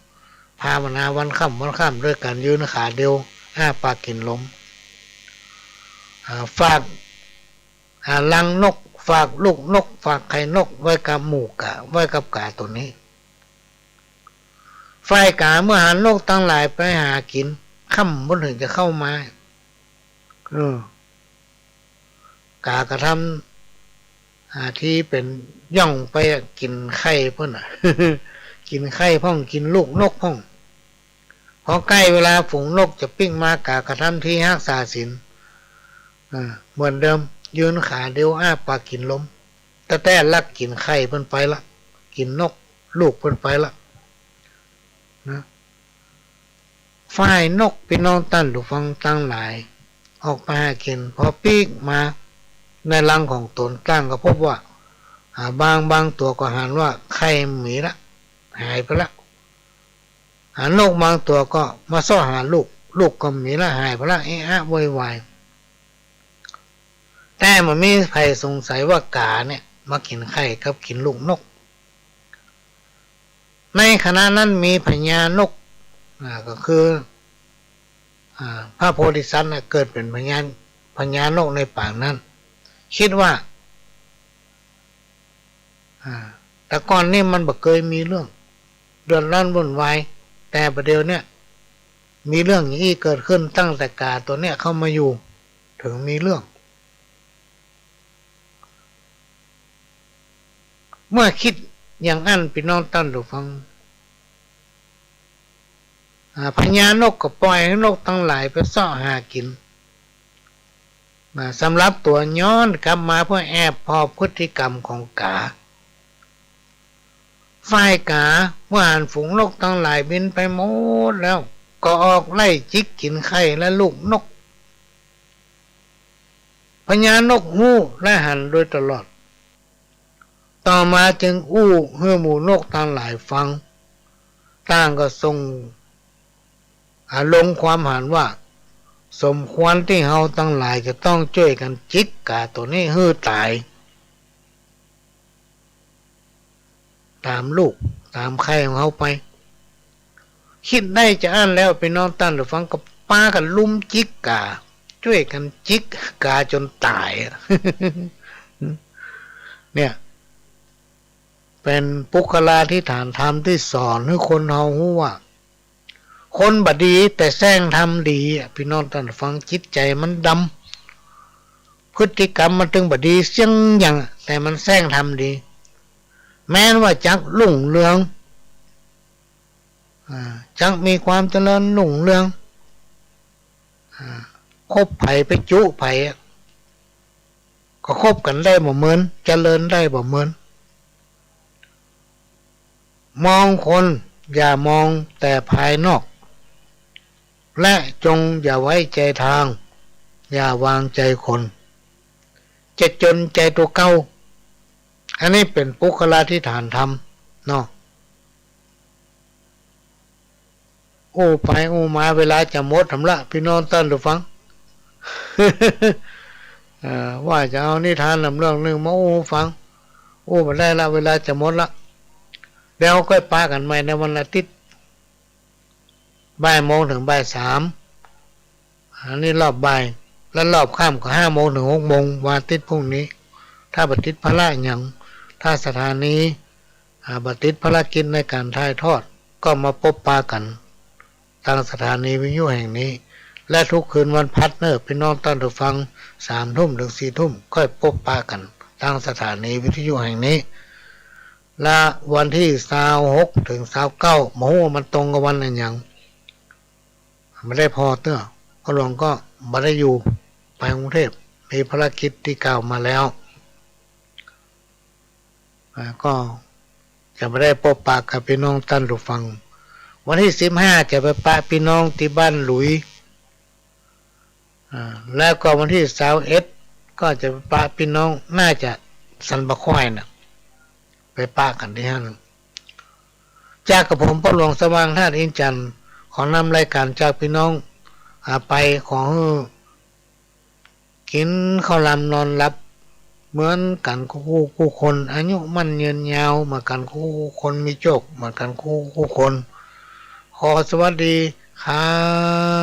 ภาวนาวันค่ำด้วยการยืนขาเดียวอ้าปากกินลมฝากลังนกฝากลูกนกฝากไข่นกไว้กับหมูกะไว้กับกาตัวนี้ฝ่ายกาเมื่อหานกตั้งหลายไปหากินค่ำบนถึงจะเข้ามากากระทำที่เป็นย่องไปกินไข่เพื่อนกินไข่พ่องกินลูกนกพ่องพอใกล้เวลาฝูงนกจะปิ้งมากากระทำที่รักษาศีลเหมือนเดิมยืนขาเดียวอ้าปากกินลมแต่ลักกินไข่เพิ่นไปละกินนกลูกเพิ่นไปละนะฝ่ายนกพี่น้องตั้นหรือฟังตั้งหลายออกมาหากินพอปีกมาในรังของตนตั้งก็พบว่าบางตัวก็หันว่าไข่หมีละหายไปละนกบางตัวก็มาซ่อหาลูกก็หมีละหายไปละโวยวายแต่มันมีใครสงสัยว่ากาเนี่ยมากินไข่กับกินลูกนกในขณะนั้นมีพญานกก็คือพระโพธิสัตว์เกิดเป็นพญานกในป่านั้นคิดว่าแต่ก่อนนี่มันบ่เคยมีเรื่องเดือดร้อนวุ่นวายแต่ประเดี๋ยวเนี่ยมีเรื่องอย่างนี้เกิดขึ้นตั้งแต่กาตัวเนี้ยเข้ามาอยู่ถึงมีเรื่องเมื่อคิดอย่างนั้นพี่น้องตั้นหรือฟังพญานกก็ปล่อยให้นกทั้งหลายไปซ่อหากินสำหรับตัวย้อนกลับมาเพื่อแอบพอพฤติกรรมของกาฝ่ายกาเมื่อฝูงนกทั้งหลายบินไปหมดแล้วก็ออกไล่จิกกินไข่และลูกนกพญานกหู้และหันโดยตลอดต่อมาจึงอู้ให้หมู่นกทั้งหลายฟังต่างก็ทรงลงความหันว่าสมควรที่เฮาทั้งหลายจะต้องช่วยกันจิกกาตัวนี้ให้ตายตามลูกตามไข่ของเขาไปคิดได้จะอ่านแล้วไปนอนตั้นหรือฟังกับป้ากันลุมจิกกาช่วยกันจิกกาจนตาย เนี่ยเป็นปุคลาธิฐานธรรมที่สอนให้คนเฮารู้ว่า คนบดีแต่แซงทำดีพี่น้องท่านฟังจิตใจมันดำพฤติกรรมมันถึงบดีเสียงอย่างแต่มันแซงทำดี แม้ว่าจักลุ่งเรืองจักมีความเจริญลุ่งเรืองคบไผ่ไปจุไผ่ก็คบกันได้บ่เหมือนเจริญได้บ่เหมือนมองคนอย่ามองแต่ภายนอกและจงอย่าไว้ใจทางอย่าวางใจคนจะจนใจตัวเก่าอันนี้เป็นปุคลาธิฐานธรรมเนาะโอ้ไปโอ้มาเวลาจะหมดทำละพี่น้องต้นหรือฟัง ว่าจะเอานิทานลำเรื่องหนึ่งมาโอ้ฟังโอ้มาได้ละเวลาจะหมดละเดี๋ยวก็ปากันใหม่ในวันอาทิตย์บ่ายโมงถึงบ่ายสามอันนี้รอบบ่ายแล้วรอบค่ำก็5 โมงถึง6 โมงวันอาทิตย์พรุ่งนี้ถ้าบัติดภาระอย่างถ้าสถานีบัติดภารกิจในการถ่ายทอดก็มาพบปากันทางสถานีวิทยุแห่งนี้และทุกคืนวันพัดเนอร์พี่น้องต้อนรับฟัง3 ทุ่มถึง4 ทุ่มค่อยพบปากันทางสถานีวิทยุแห่งนี้และวันที่26 ถึง 29 หมูมันตรงกับวันอะไรอย่างไม่ได้พอเต้อก็หลวงก็ไม่ได้อยู่ไปกรุงเทพมีภารกิจที่กล่าวมาแล้วก็จะไม่ได้พบปะกับพี่น้องท่านผู้ฟังวันที่15จะไปปะพี่น้องที่บ้านหลุยแล้วก็วันที่21ก็จะไปปะพี่น้องน่าจะสันบะควายนะไปปะกันที่นั่นจากกับผมพ่อหลวงสว่างธาตุอินจันทร์ขอนำรายการจากพี่น้องไปของกินข้าวลำนอนหลับเหมือนกันคู่คนอายุมั่นยืนยาวเหมือนกันคู่คนมีโชคเหมือนกันคู่คนขอสวัสดีครับ